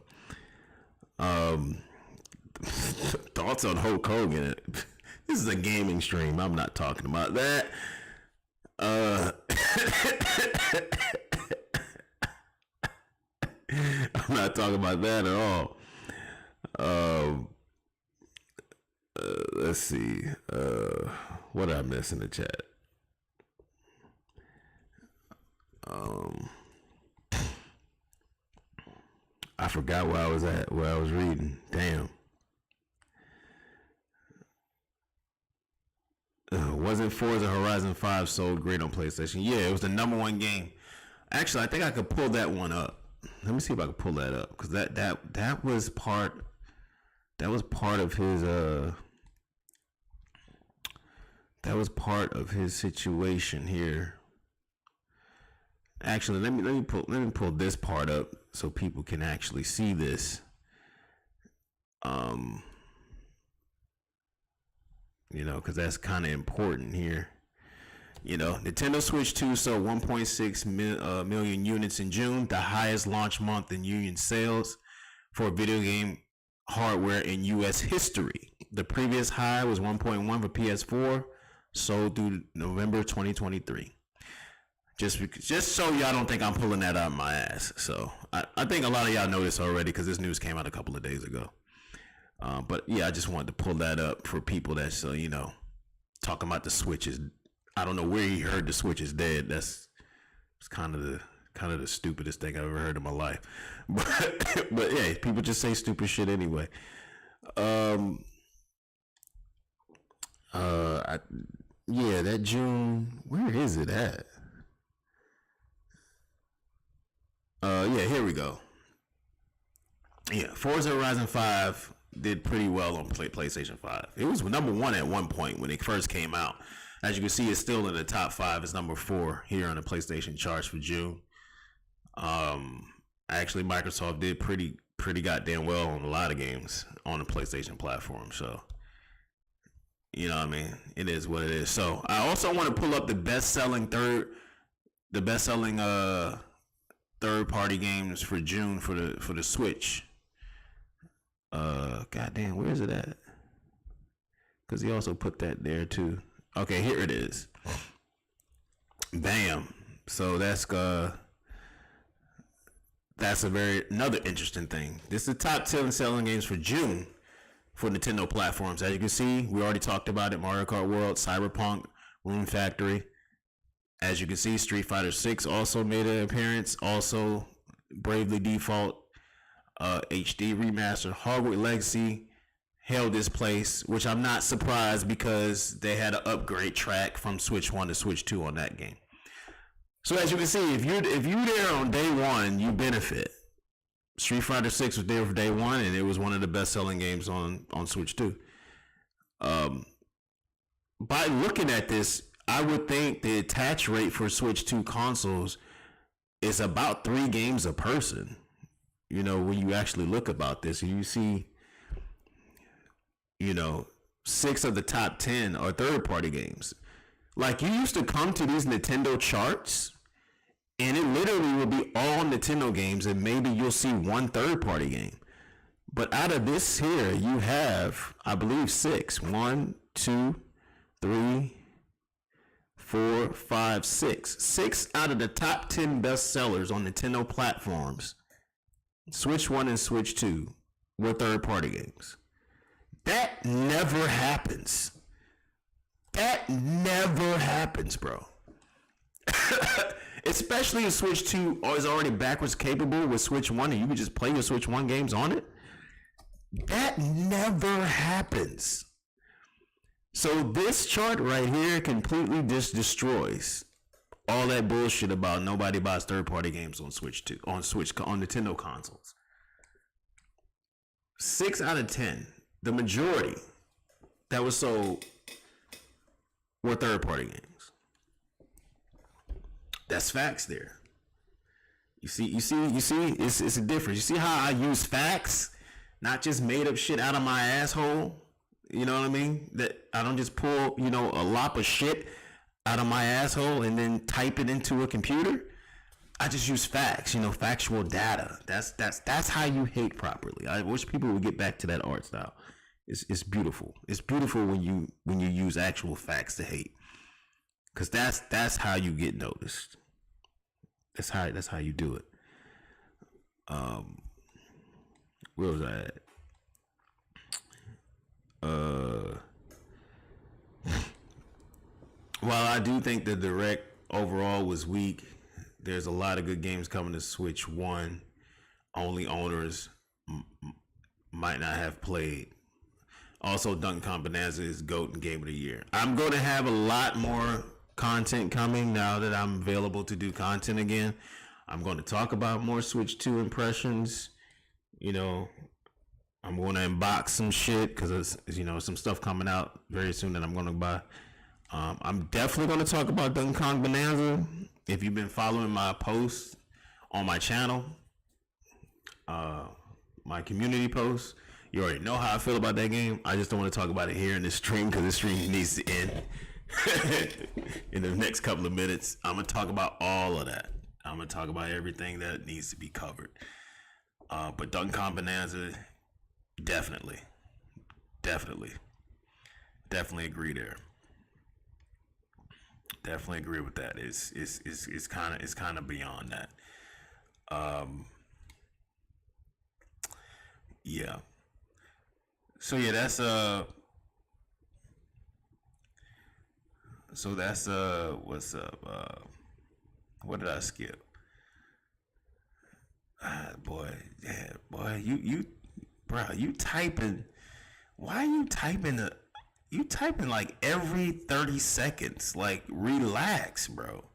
thoughts on Hulk Hogan? This is a gaming stream. I'm not talking about that. I'm not talking about that at all. Let's see. What did I miss in the chat? I forgot where I was at, where I was reading. Damn. Wasn't Forza Horizon 5 sold great on PlayStation? Yeah, it was the #1 game. Actually, I think I could pull that one up. Let me see if I can pull that up, because that was part of his that was part of his situation here. Actually, let me pull this part up so people can actually see this. You know, because that's kind of important here. You know, Nintendo Switch 2 sold 1.6 million units in June, the highest launch month in union sales for video game hardware in U.S. history. The previous high was 1.1 for PS4, sold through November 2023. Just so y'all don't think I'm pulling that out of my ass. So I think a lot of y'all know this already, because this news came out a couple of days ago. But yeah, I just wanted to pull that up for people that's you know, talking about the Switch is. I don't know where he heard the Switch is dead. It's kind of the stupidest thing I've ever heard in my life. But yeah, people just say stupid shit anyway. Yeah, that June, where is it at? Yeah, here we go. Yeah, Forza Horizon 5 did pretty well on PlayStation 5. It was #1 at one point when it first came out. As you can see, it's still in the top 5. It's #4 here on the PlayStation charts for June. Actually, Microsoft did pretty goddamn well on a lot of games on the PlayStation platform. So, you know what I mean? It is what it is. So, I also want to pull up the best-selling third-party games for June for the Switch. Goddamn, where is it at? Because he also put that there too. Okay, here it is. Bam. So that's another interesting thing. This is the top 10 selling games for June for Nintendo platforms. As you can see, we already talked about it. Mario Kart World, Cyberpunk, Rune Factory. As you can see, Street Fighter 6 also made an appearance. Also, Bravely Default, HD Remaster, Hogwarts Legacy held this place, which I'm not surprised, because they had an upgrade track from Switch 1 to Switch 2 on that game. So as you can see, if you're there on day one, you benefit. Street Fighter 6 was there for day one, and it was one of the best-selling games on Switch 2. By looking at this, I would think the attach rate for Switch 2 consoles is about 3 games a person. You know, when you actually look about this, and you see, you know, 6 of the top 10 are third-party games. Like, you used to come to these Nintendo charts, and it literally will be all Nintendo games, and maybe you'll see 1 third-party game. But out of this here, you have, I believe, 6. 1, 2, 3, 4, 5, 6. 6 out of the top 10 best sellers on Nintendo platforms, Switch 1 and Switch 2, were third-party games. That never happens. That never happens, bro. Especially if Switch 2 is already backwards capable with Switch 1 and you can just play your Switch 1 games on it. That never happens. So this chart right here completely just destroys all that bullshit about nobody buys third-party games on Switch 2, on Nintendo consoles. 6 out of 10, the majority that was sold were third-party games. That's facts there. You see, it's a difference. You see how I use facts, not just made up shit out of my asshole. You know what I mean? That I don't just pull, you know, a lot of shit out of my asshole and then type it into a computer. I just use facts, you know, factual data. That's how you hate properly. I wish people would get back to that art style. It's beautiful. It's beautiful when you use actual facts to hate, because that's how you get noticed. That's how you do it. Where was I at? While I do think the Direct overall was weak, there's a lot of good games coming to Switch 1. Only owners might not have played. Also, Donkey Kong Bonanza is GOAT and Game of the Year. I'm going to have a lot more content coming now that I'm available to do content again. I'm going to talk about more Switch 2 impressions. You know, I'm going to unbox some shit because there's, you know, some stuff coming out very soon that I'm going to buy. I'm definitely going to talk about Donkey Kong Bonanza. If you've been following my posts on my channel, my community posts, you already know how I feel about that game. I just don't want to talk about it here in this stream because this stream needs to end in the next couple of minutes. I'm going to talk about all of that. I'm going to talk about everything that needs to be covered. But Donkey Kong Bonanza, definitely agree there. Definitely agree with that. It's kind of beyond that. Yeah. So yeah, that's what's up? What did I skip? Boy, you typing. Why are you typing you typing like every 30 seconds? Like, relax, bro.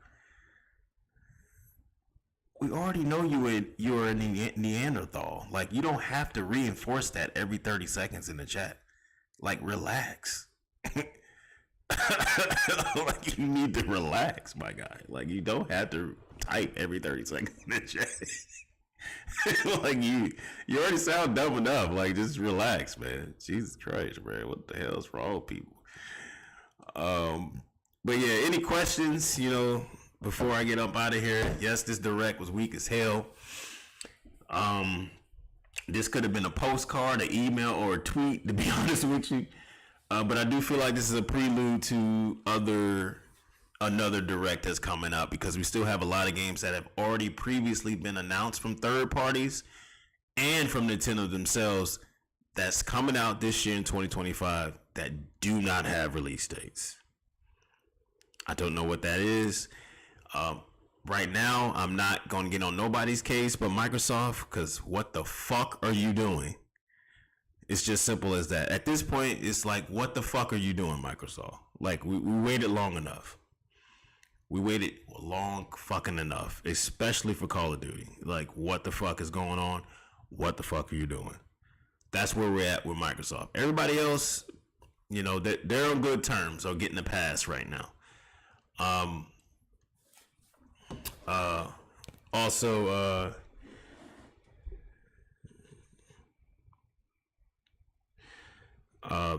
We already know you're a Neanderthal. Like, you don't have to reinforce that every 30 seconds in the chat. Like, relax. Like, you need to relax, my guy. Like, you don't have to type every 30 seconds in the chat. Like, you already sound dumb enough. Like, just relax, man. Jesus Christ, man. What the hell is wrong with people? But yeah, any questions, you know, before I get up out of here? Yes, this Direct was weak as hell. This could have been a postcard, an email, or a tweet, to be honest with you. But I do feel like this is a prelude to another Direct that's coming up, because we still have a lot of games that have already previously been announced from third parties and from Nintendo themselves that's coming out this year in 2025 that do not have release dates. I don't know what that is. Right now, I'm not going to get on nobody's case but Microsoft, because what the fuck are you doing? It's just simple as that. At this point, it's like, what the fuck are you doing, Microsoft? Like, we waited long enough. We waited long fucking enough, especially for Call of Duty. Like, what the fuck is going on? what the fuck are you doing? That's where we're at with Microsoft. Everybody else, you know, they're on good terms or getting a pass right now. Also,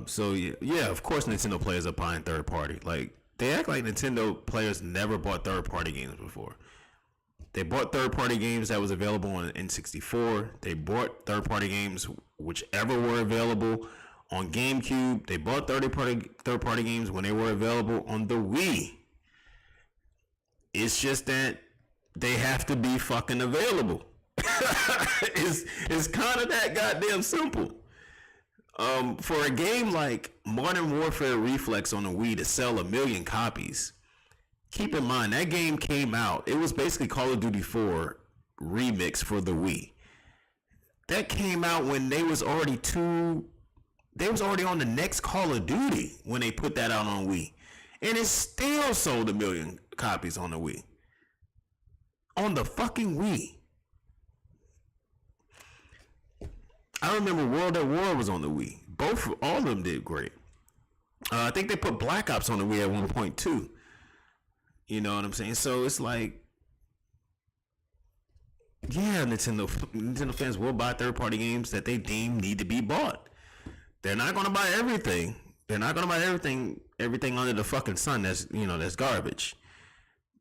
so yeah, of course Nintendo players are buying third party. Like, they act like Nintendo players never bought third party games before. They bought third party games that was available on N64. They bought third party games whichever were available on GameCube. They bought third party games when they were available on the Wii. It's just that they have to be fucking available. It's kind of that goddamn simple. For a game like Modern Warfare Reflex on the Wii to sell 1 million copies, keep in mind that game came out. It was basically Call of Duty 4 remix for the Wii. That came out when they was already on the next Call of Duty when they put that out on Wii, and it still sold 1 million copies on the Wii. On the fucking Wii. I remember World at War was on the Wii. All of them did great. I think they put Black Ops on the Wii at one point too. You know what I'm saying? So it's like, yeah, Nintendo fans will buy third-party games that they deem need to be bought. They're not going to buy everything. They're not going to buy everything under the fucking sun that's garbage.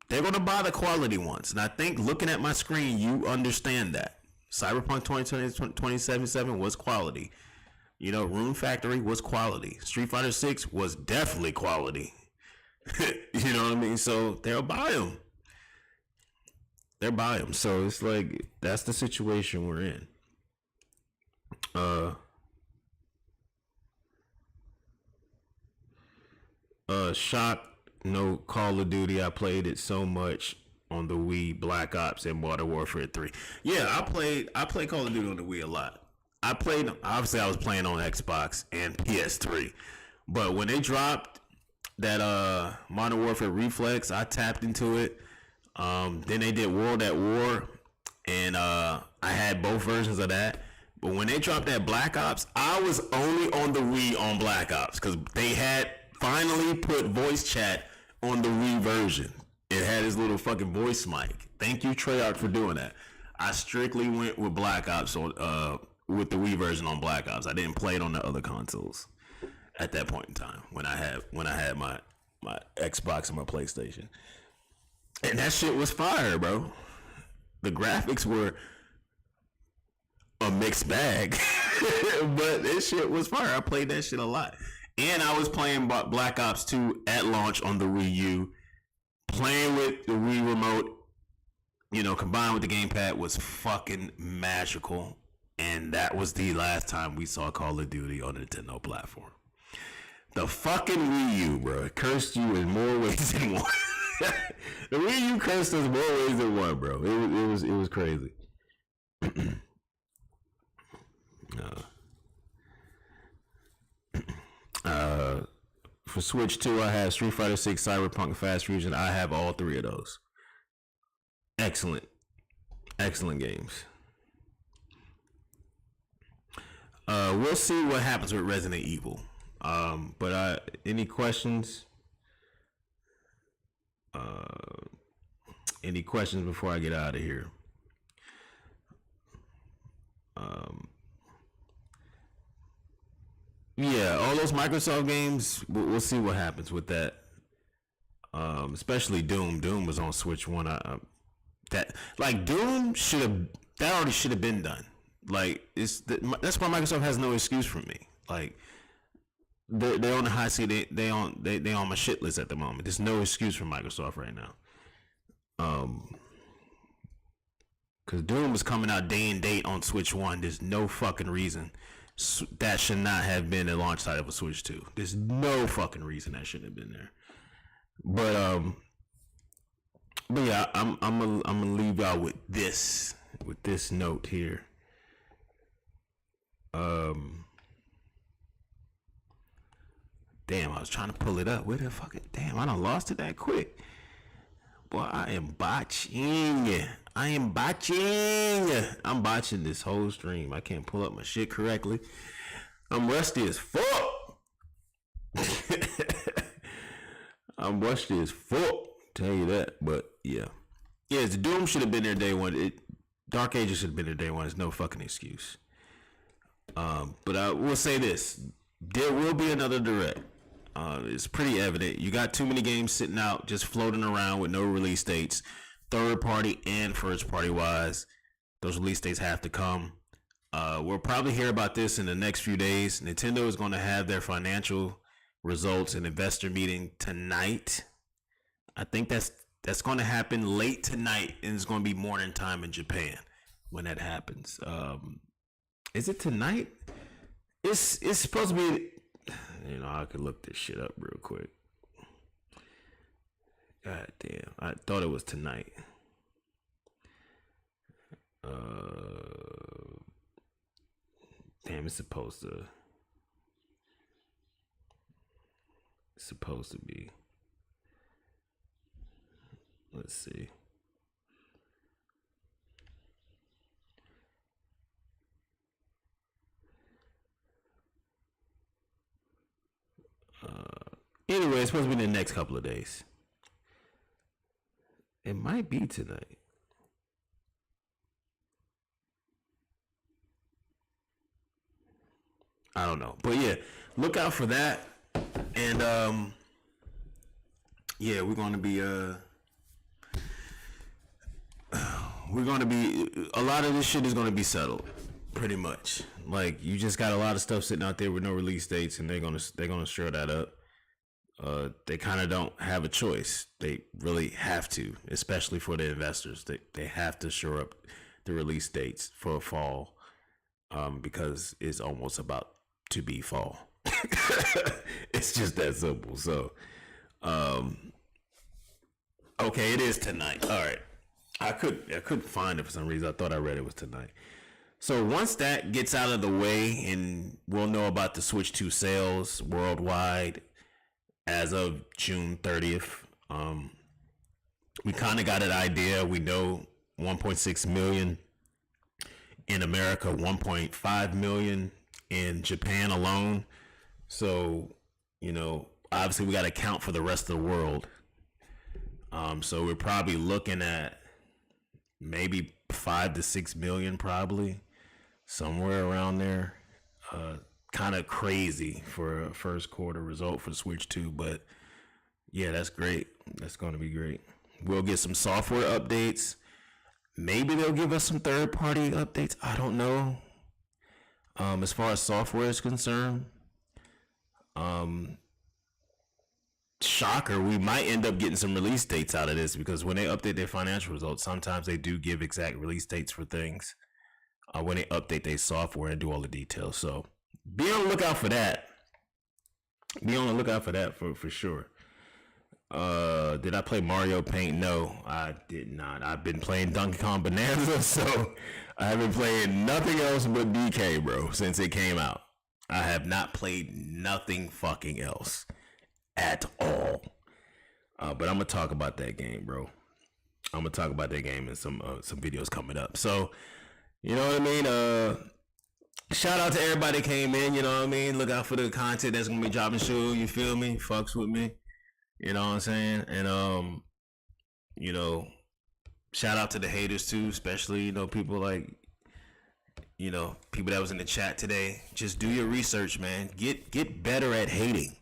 They're going to buy the quality ones. And I think looking at my screen, you understand that. Cyberpunk 2077 was quality. You know, Rune Factory was quality. Street Fighter 6 was definitely quality. You know what I mean? So they'll buy them. They'll buy them. So it's like, that's the situation we're in. Shocked, no Call of Duty. I played it so much on the Wii, Black Ops and Modern Warfare 3. Yeah, I played Call of Duty on the Wii a lot. Obviously I was playing on Xbox and PS3. But when they dropped that Modern Warfare Reflex, I tapped into it. Then they did World at War, and I had both versions of that. But when they dropped that Black Ops, I was only on the Wii on Black Ops because they had finally put voice chat on the Wii version. It had his little fucking voice mic. Thank you, Treyarch, for doing that. I strictly went with Black Ops on with the Wii version on Black Ops. I didn't play it on the other consoles at that point in time when I had my Xbox and my PlayStation. And that shit was fire, bro. The graphics were a mixed bag, but this shit was fire. I played that shit a lot. And I was playing Black Ops 2 at launch on the Wii U. Playing with the Wii remote, you know, combined with the gamepad was fucking magical. And that was the last time we saw Call of Duty on the Nintendo platform. The fucking Wii U, bro, it cursed you in more ways than one. The Wii U cursed us more ways than one, bro. It was crazy. For Switch 2, I have Street Fighter 6, Cyberpunk, Fast Fusion. I have all three of those. Excellent games. We'll see what happens with Resident Evil. But any questions? Any questions before I get out of here? Yeah, all those Microsoft games, we'll see what happens with that. Especially Doom. Doom was on Switch 1. Doom already should have been done. Like, that's why Microsoft has no excuse for me. Like, they're on the high seat. They on my shit list at the moment. There's no excuse for Microsoft right now. Because Doom was coming out day and date on Switch 1. There's no fucking reason that should not have been a launch title for Switch 2. There's no fucking reason that shouldn't have been there. But yeah, I'm gonna leave y'all with this note here. Damn, I was trying to pull it up. Where the fuck it? Damn, I done lost it that quick. Boy, I am botching. I am botching. I'm botching this whole stream. I can't pull up my shit correctly. I'm rusty as fuck. I'm rusty as fuck. Tell you that. But yeah. Yeah, Doom should have been there day one. Dark Ages should have been there day one. There's no fucking excuse. But I will say this. There will be another direct. It's pretty evident. You got too many games sitting out, just floating around with no release dates. Third party and first party wise. Those release dates have to come. We'll probably hear about this in the next few days. Nintendo is going to have their financial results and investor meeting tonight. I think that's going to happen late tonight, and it's going to be morning time in Japan when that happens. Is it tonight? It's supposed to be. I could look this shit up real quick. God damn, I thought it was tonight. Damn, it's supposed to be. Let's see. Anyway, it's supposed to be in the next couple of days. It might be tonight. I don't know. But yeah, look out for that. And yeah, we're gonna be a lot of this shit is gonna be settled. Pretty much. Like, you just got a lot of stuff sitting out there with no release dates, and they're gonna shore that up. They kind of don't have a choice. They really have to, especially for the investors. They have to shore up the release dates for fall, because it's almost about to be fall. It's just that simple. So, okay, it is tonight. All right, I couldn't find it for some reason. I thought I read it was tonight. So once that gets out of the way, and we'll know about the Switch 2 sales worldwide as of June 30th. We kind of got an idea. We know 1.6 million in America, 1.5 million in Japan alone. So, obviously we got to count for the rest of the world. So we're probably looking at maybe 5 to 6 million, probably somewhere around there. Kind of crazy for a first quarter result for the Switch 2, but yeah, that's great. That's going to be great. We'll get some software updates. Maybe they'll give us some third-party updates. I don't know. As far as software is concerned, shocker, we might end up getting some release dates out of this, because when they update their financial results, sometimes they do give exact release dates for things when they update their software and do all the details. So be on the lookout for that. Be on the lookout for that for sure. Did I play Mario Paint? No, I did not. I've been playing Donkey Kong Bonanza, so I haven't played nothing else but DK, bro, since it came out. I have not played nothing fucking else at all. But I'm gonna talk about that game, bro. I'm gonna talk about that game in some videos coming up. So, you know what I mean? Shout out to everybody that came in, you know what I mean? Look out for the content that's gonna be dropping soon, you feel me? Fucks with me. You know what I'm saying? And shout out to the haters too, especially, people like, people that was in the chat today. Just do your research, man. Get better at hating.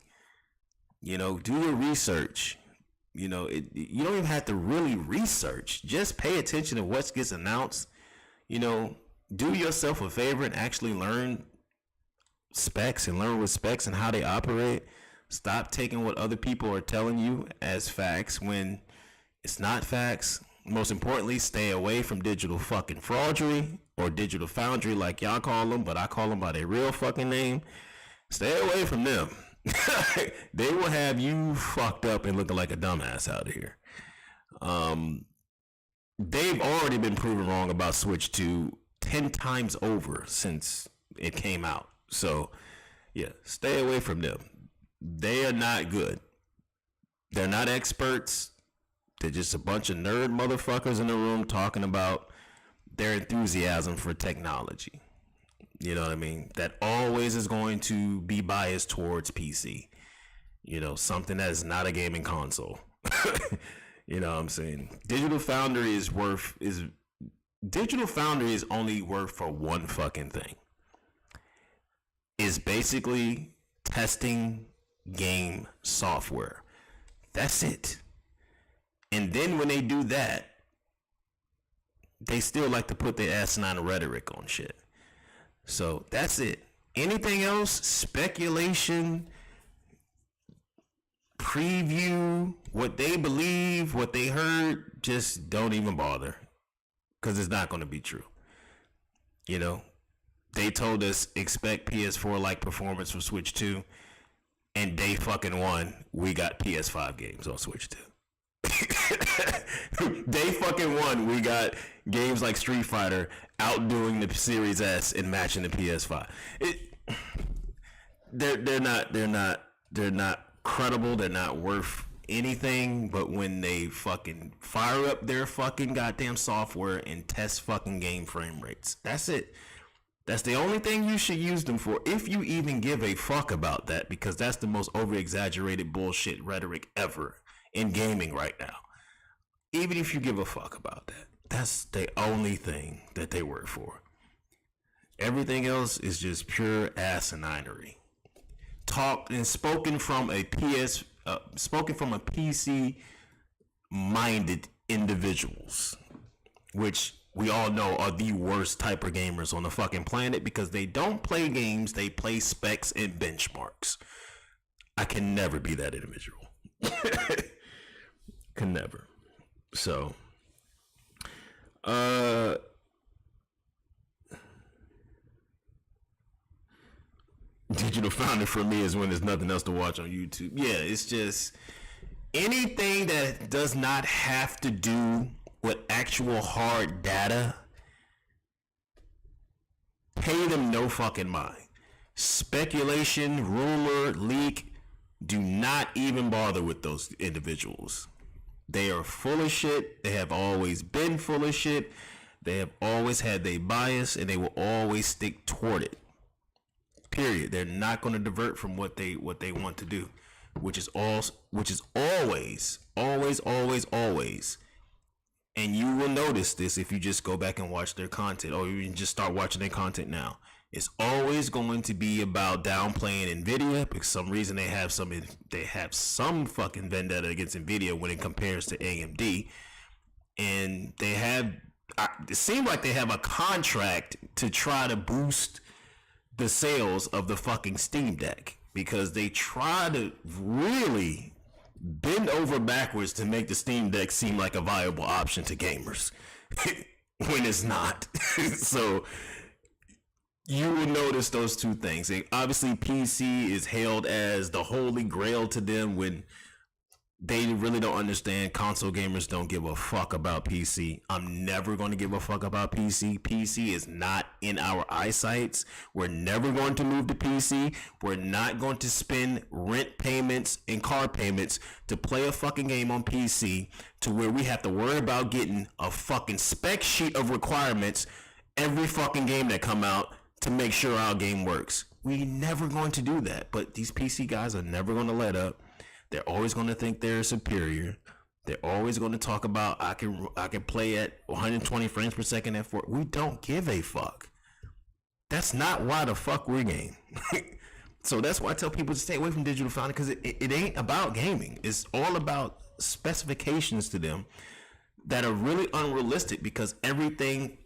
Do your research. You don't even have to really research. Just pay attention to what gets announced. Do yourself a favor and actually learn specs and learn specs and how they operate. Stop taking what other people are telling you as facts when it's not facts. Most importantly, stay away from digital fucking fraudery or digital foundry, like y'all call them, but I call them by their real fucking name. Stay away from them. They will have you fucked up and looking like a dumbass out of here. They've already been proven wrong about Switch 2 10 times over since it came out. So, yeah, stay away from them. They are not good. They're not experts. They're just a bunch of nerd motherfuckers in the room talking about their enthusiasm for technology. You know what I mean? That always is going to be biased towards PC. You know, something that is not a gaming console. You know what I'm saying? Digital Foundry is only worth for one fucking thing. It's basically testing game software. That's it. And then when they do that, they still like to put their asinine rhetoric on shit. So that's it. Anything else, speculation, preview, what they believe, what they heard, just don't even bother. Because it's not going to be true. You know, they told us expect PS4-like performance for Switch 2. And day fucking one, we got PS5 games on Switch 2. Day fucking one, we got games like Street Fighter outdoing the Series S and matching the PS5. They're not credible. They're not worth anything. But when they fucking fire up their fucking goddamn software and test fucking game frame rates, that's it. That's the only thing you should use them for, if you even give a fuck about that, because that's the most over-exaggerated bullshit rhetoric ever in gaming right now. Even if you give a fuck about that, that's the only thing that they work for. Everything else is just pure asininity. Talk and spoken from a PC-minded individuals, which we all know are the worst type of gamers on the fucking planet, because they don't play games, they play specs and benchmarks. I can never be that individual. Can never. So, Digital Foundry for me is when there's nothing else to watch on YouTube. Yeah, it's just anything that does not have to do with actual hard data, pay them no fucking mind. Speculation, rumor, leak, do not even bother with those individuals. They are full of shit. They have always been full of shit. They have always had their bias, and they will always stick toward it. Period. They're not going to divert from what they want to do, which is always, and you will notice this if you just go back and watch their content, or you can just start watching their content now. It's always going to be about downplaying Nvidia, because some reason they have some fucking vendetta against Nvidia when it compares to AMD, and it seems like they have a contract to try to boost the sales of the fucking Steam Deck, because they try to really bend over backwards to make the Steam Deck seem like a viable option to gamers when it's not. So you will notice those two things. And obviously PC is hailed as the holy grail to them, when they really don't understand. Console gamers don't give a fuck about PC. I'm never going to give a fuck about PC. PC is not in our eyesights. We're never going to move to PC. We're not going to spend rent payments and car payments to play a fucking game on PC, to where we have to worry about getting a fucking spec sheet of requirements every fucking game that come out to make sure our game works. We're never going to do that. But these PC guys are never going to let up. They're always going to think they're superior. They're always going to talk about I can play at 120 frames per second at 4. We don't give a fuck. That's not why the fuck we're game. So that's why I tell people to stay away from Digital Foundry, because it ain't about gaming. It's all about specifications to them that are really unrealistic, because everything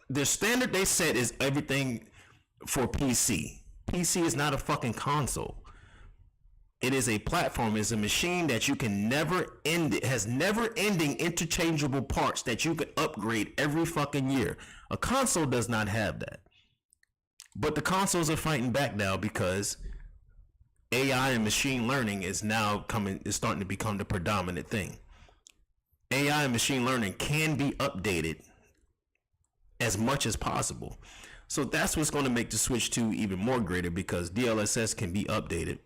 the standard they set is everything for PC. PC is not a fucking console. It is a platform. It's a machine that you can never end. It has never-ending interchangeable parts that you can upgrade every fucking year. A console does not have that. But the consoles are fighting back now, because AI and machine learning is starting to become the predominant thing. AI and machine learning can be updated as much as possible. So that's what's going to make the Switch 2 even more greater, because DLSS can be updated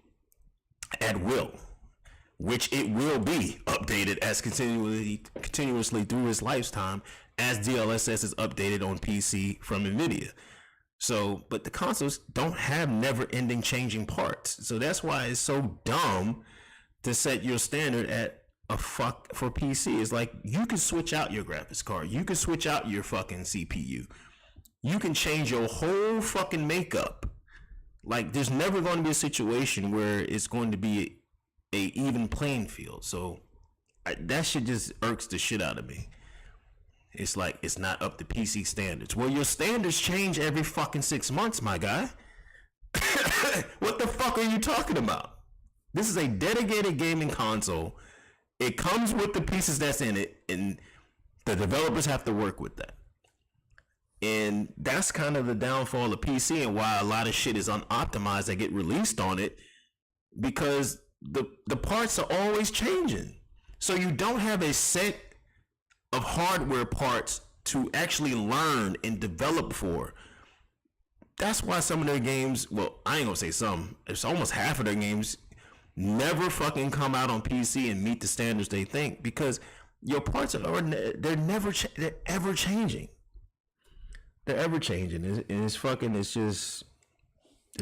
at will. which it will be updated as continuously through its lifetime as DLSS is updated on PC from NVIDIA. So, but the consoles don't have never-ending changing parts. So that's why it's so dumb to set your standard at a fuck for PC. It's like, you can switch out your graphics card. You can switch out your fucking CPU. You can change your whole fucking makeup. Like, there's never going to be a situation where it's going to be a even playing field. So that shit just irks the shit out of me. It's like, it's not up to PC standards. Well, your standards change every fucking 6 months, my guy. What the fuck are you talking about? This is a dedicated gaming console. It comes with the pieces that's in it, and the developers have to work with that. And that's kind of the downfall of PC and why a lot of shit is unoptimized that get released on it, because the parts are always changing. So you don't have a set of hardware parts to actually learn and develop for. That's why some of their games, well, I ain't gonna say some, it's almost half of their games never fucking come out on PC and meet the standards they think, because your parts are they're ever changing. They're ever changing. And it's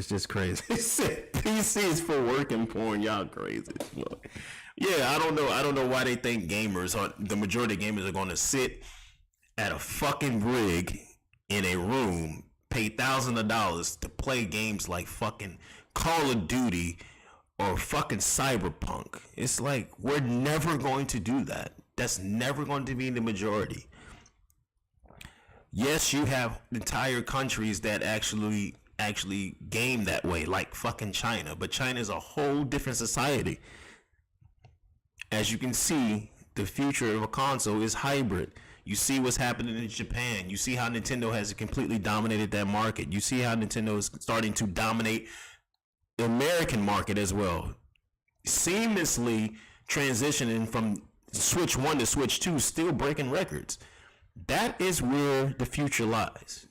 just crazy. PC is for working porn. Y'all crazy. Yeah, I don't know why they think gamers, or the majority of gamers, are going to sit at a fucking rig in a room, pay thousands of dollars to play games like fucking Call of Duty or fucking Cyberpunk. It's like, we're never going to do that. That's never going to be the majority. Yes, you have entire countries that actually game that way, like fucking China, but China is a whole different society. As you can see, the future of a console is hybrid. You see what's happening in Japan. You see how Nintendo has completely dominated that market. You see how Nintendo is starting to dominate the American market as well. Seamlessly transitioning from Switch 1 to Switch 2, still breaking records. That is where the future lies.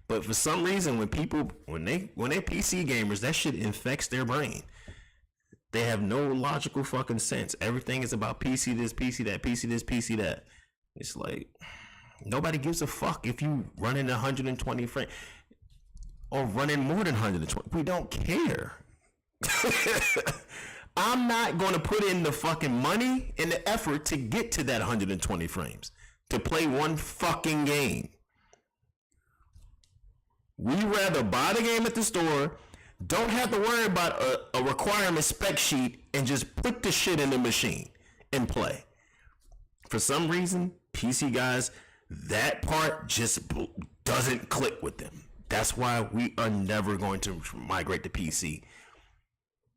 But for some reason, when they PC gamers, that shit infects their brain. They have no logical fucking sense. Everything is about PC this, PC that, PC this, PC that. It's like, nobody gives a fuck if you run in 120 frames or running more than 120. We don't care. I'm not going to put in the fucking money and the effort to get to that 120 frames to play one fucking game. We rather buy the game at the store, don't have to worry about a requirement spec sheet, and just put the shit in the machine and play. For some reason, PC guys, that part just doesn't click with them. That's why we are never going to migrate to PC.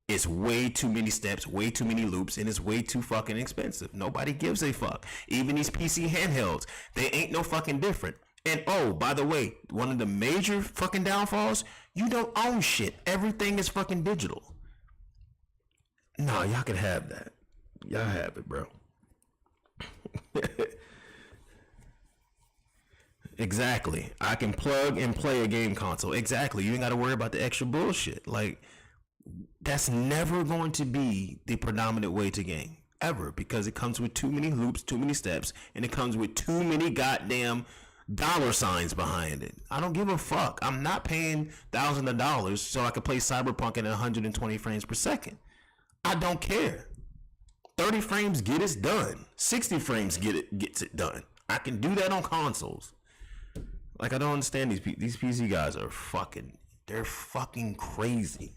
It's way too many steps, way too many loops, and it's way too fucking expensive. Nobody gives a fuck. Even these PC handhelds, they ain't no fucking different. And oh, by the way, one of the major fucking downfalls, you don't own shit. Everything is fucking digital. No, y'all can have that. Y'all have it, bro. Exactly. I can plug and play a game console. Exactly. You ain't got to worry about the extra bullshit. Like, that's never going to be the predominant way to game. Ever. Because it comes with too many loops, too many steps, and it comes with too many goddamn dollar signs behind it. I don't give a fuck. I'm not paying thousands of dollars so I can play Cyberpunk at 120 frames per second. I don't care. 30 frames get it done. 60 frames gets it done. I can do that on consoles. Like, I don't understand these PC guys are they're fucking crazy.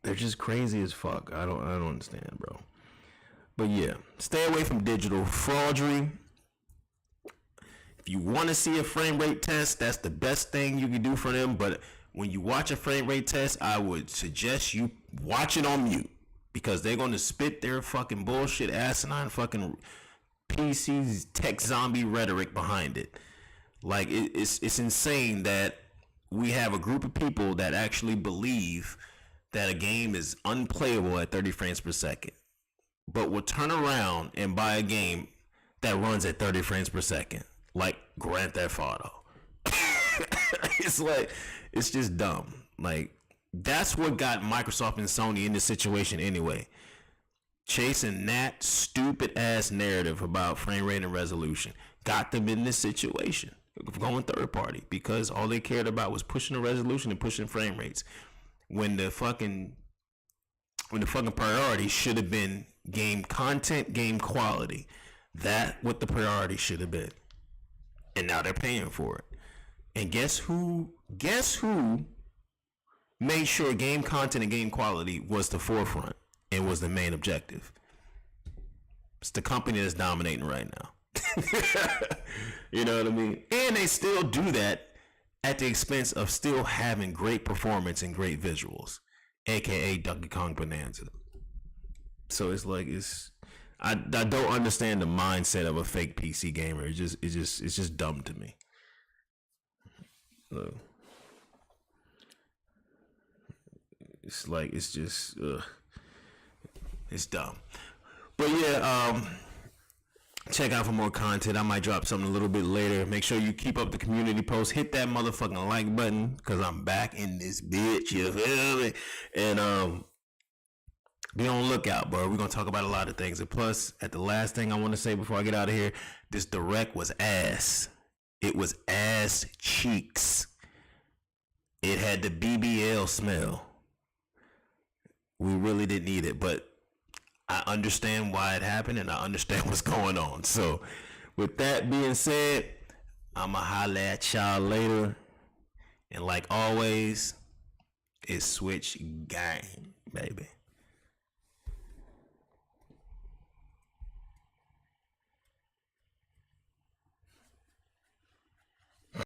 They're just crazy as fuck. I don't understand, bro. But yeah, stay away from digital fraudery. If you want to see a frame rate test, that's the best thing you can do for them. But when you watch a frame rate test, I would suggest you watch it on mute, because they're going to spit their fucking bullshit, asinine fucking PC's tech zombie rhetoric behind it. Like, it's insane that we have a group of people that actually believe that a game is unplayable at 30 frames per second, but will turn around and buy a game that runs at 30 frames per second, like Grand Theft Auto. It's like, it's just dumb. Like, That's what got Microsoft and Sony in this situation anyway. Chasing that stupid ass narrative about frame rate and resolution got them in this situation of going third party because all they cared about was pushing the resolution and pushing frame rates. When the fucking priority should have been game content, game quality. That what the priority should have been. And now they're paying for it. And guess who made sure game content and game quality was the forefront and was the main objective? It's the company that's dominating right now. You know what I mean? And they still do that at the expense of still having great performance and great visuals, aka Donkey Kong Bonanza. So it's like I don't understand the mindset of a fake PC gamer. It's just dumb to me. Look. It's like it's dumb. But yeah, check out for more content. I might drop something a little bit later. Make sure you keep up the community post. Hit that motherfucking like button because I'm back in this bitch. You feel me? And be on the lookout, bro. We're gonna talk about a lot of things. And plus, at the last thing I want to say before I get out of here, this direct was ass. It was ass cheeks. It had the BBL smell. We really didn't need it, but I understand why it happened and I understand what's going on. So with that being said, I'ma holla at y'all later. And like always, it's Switch Gang, baby.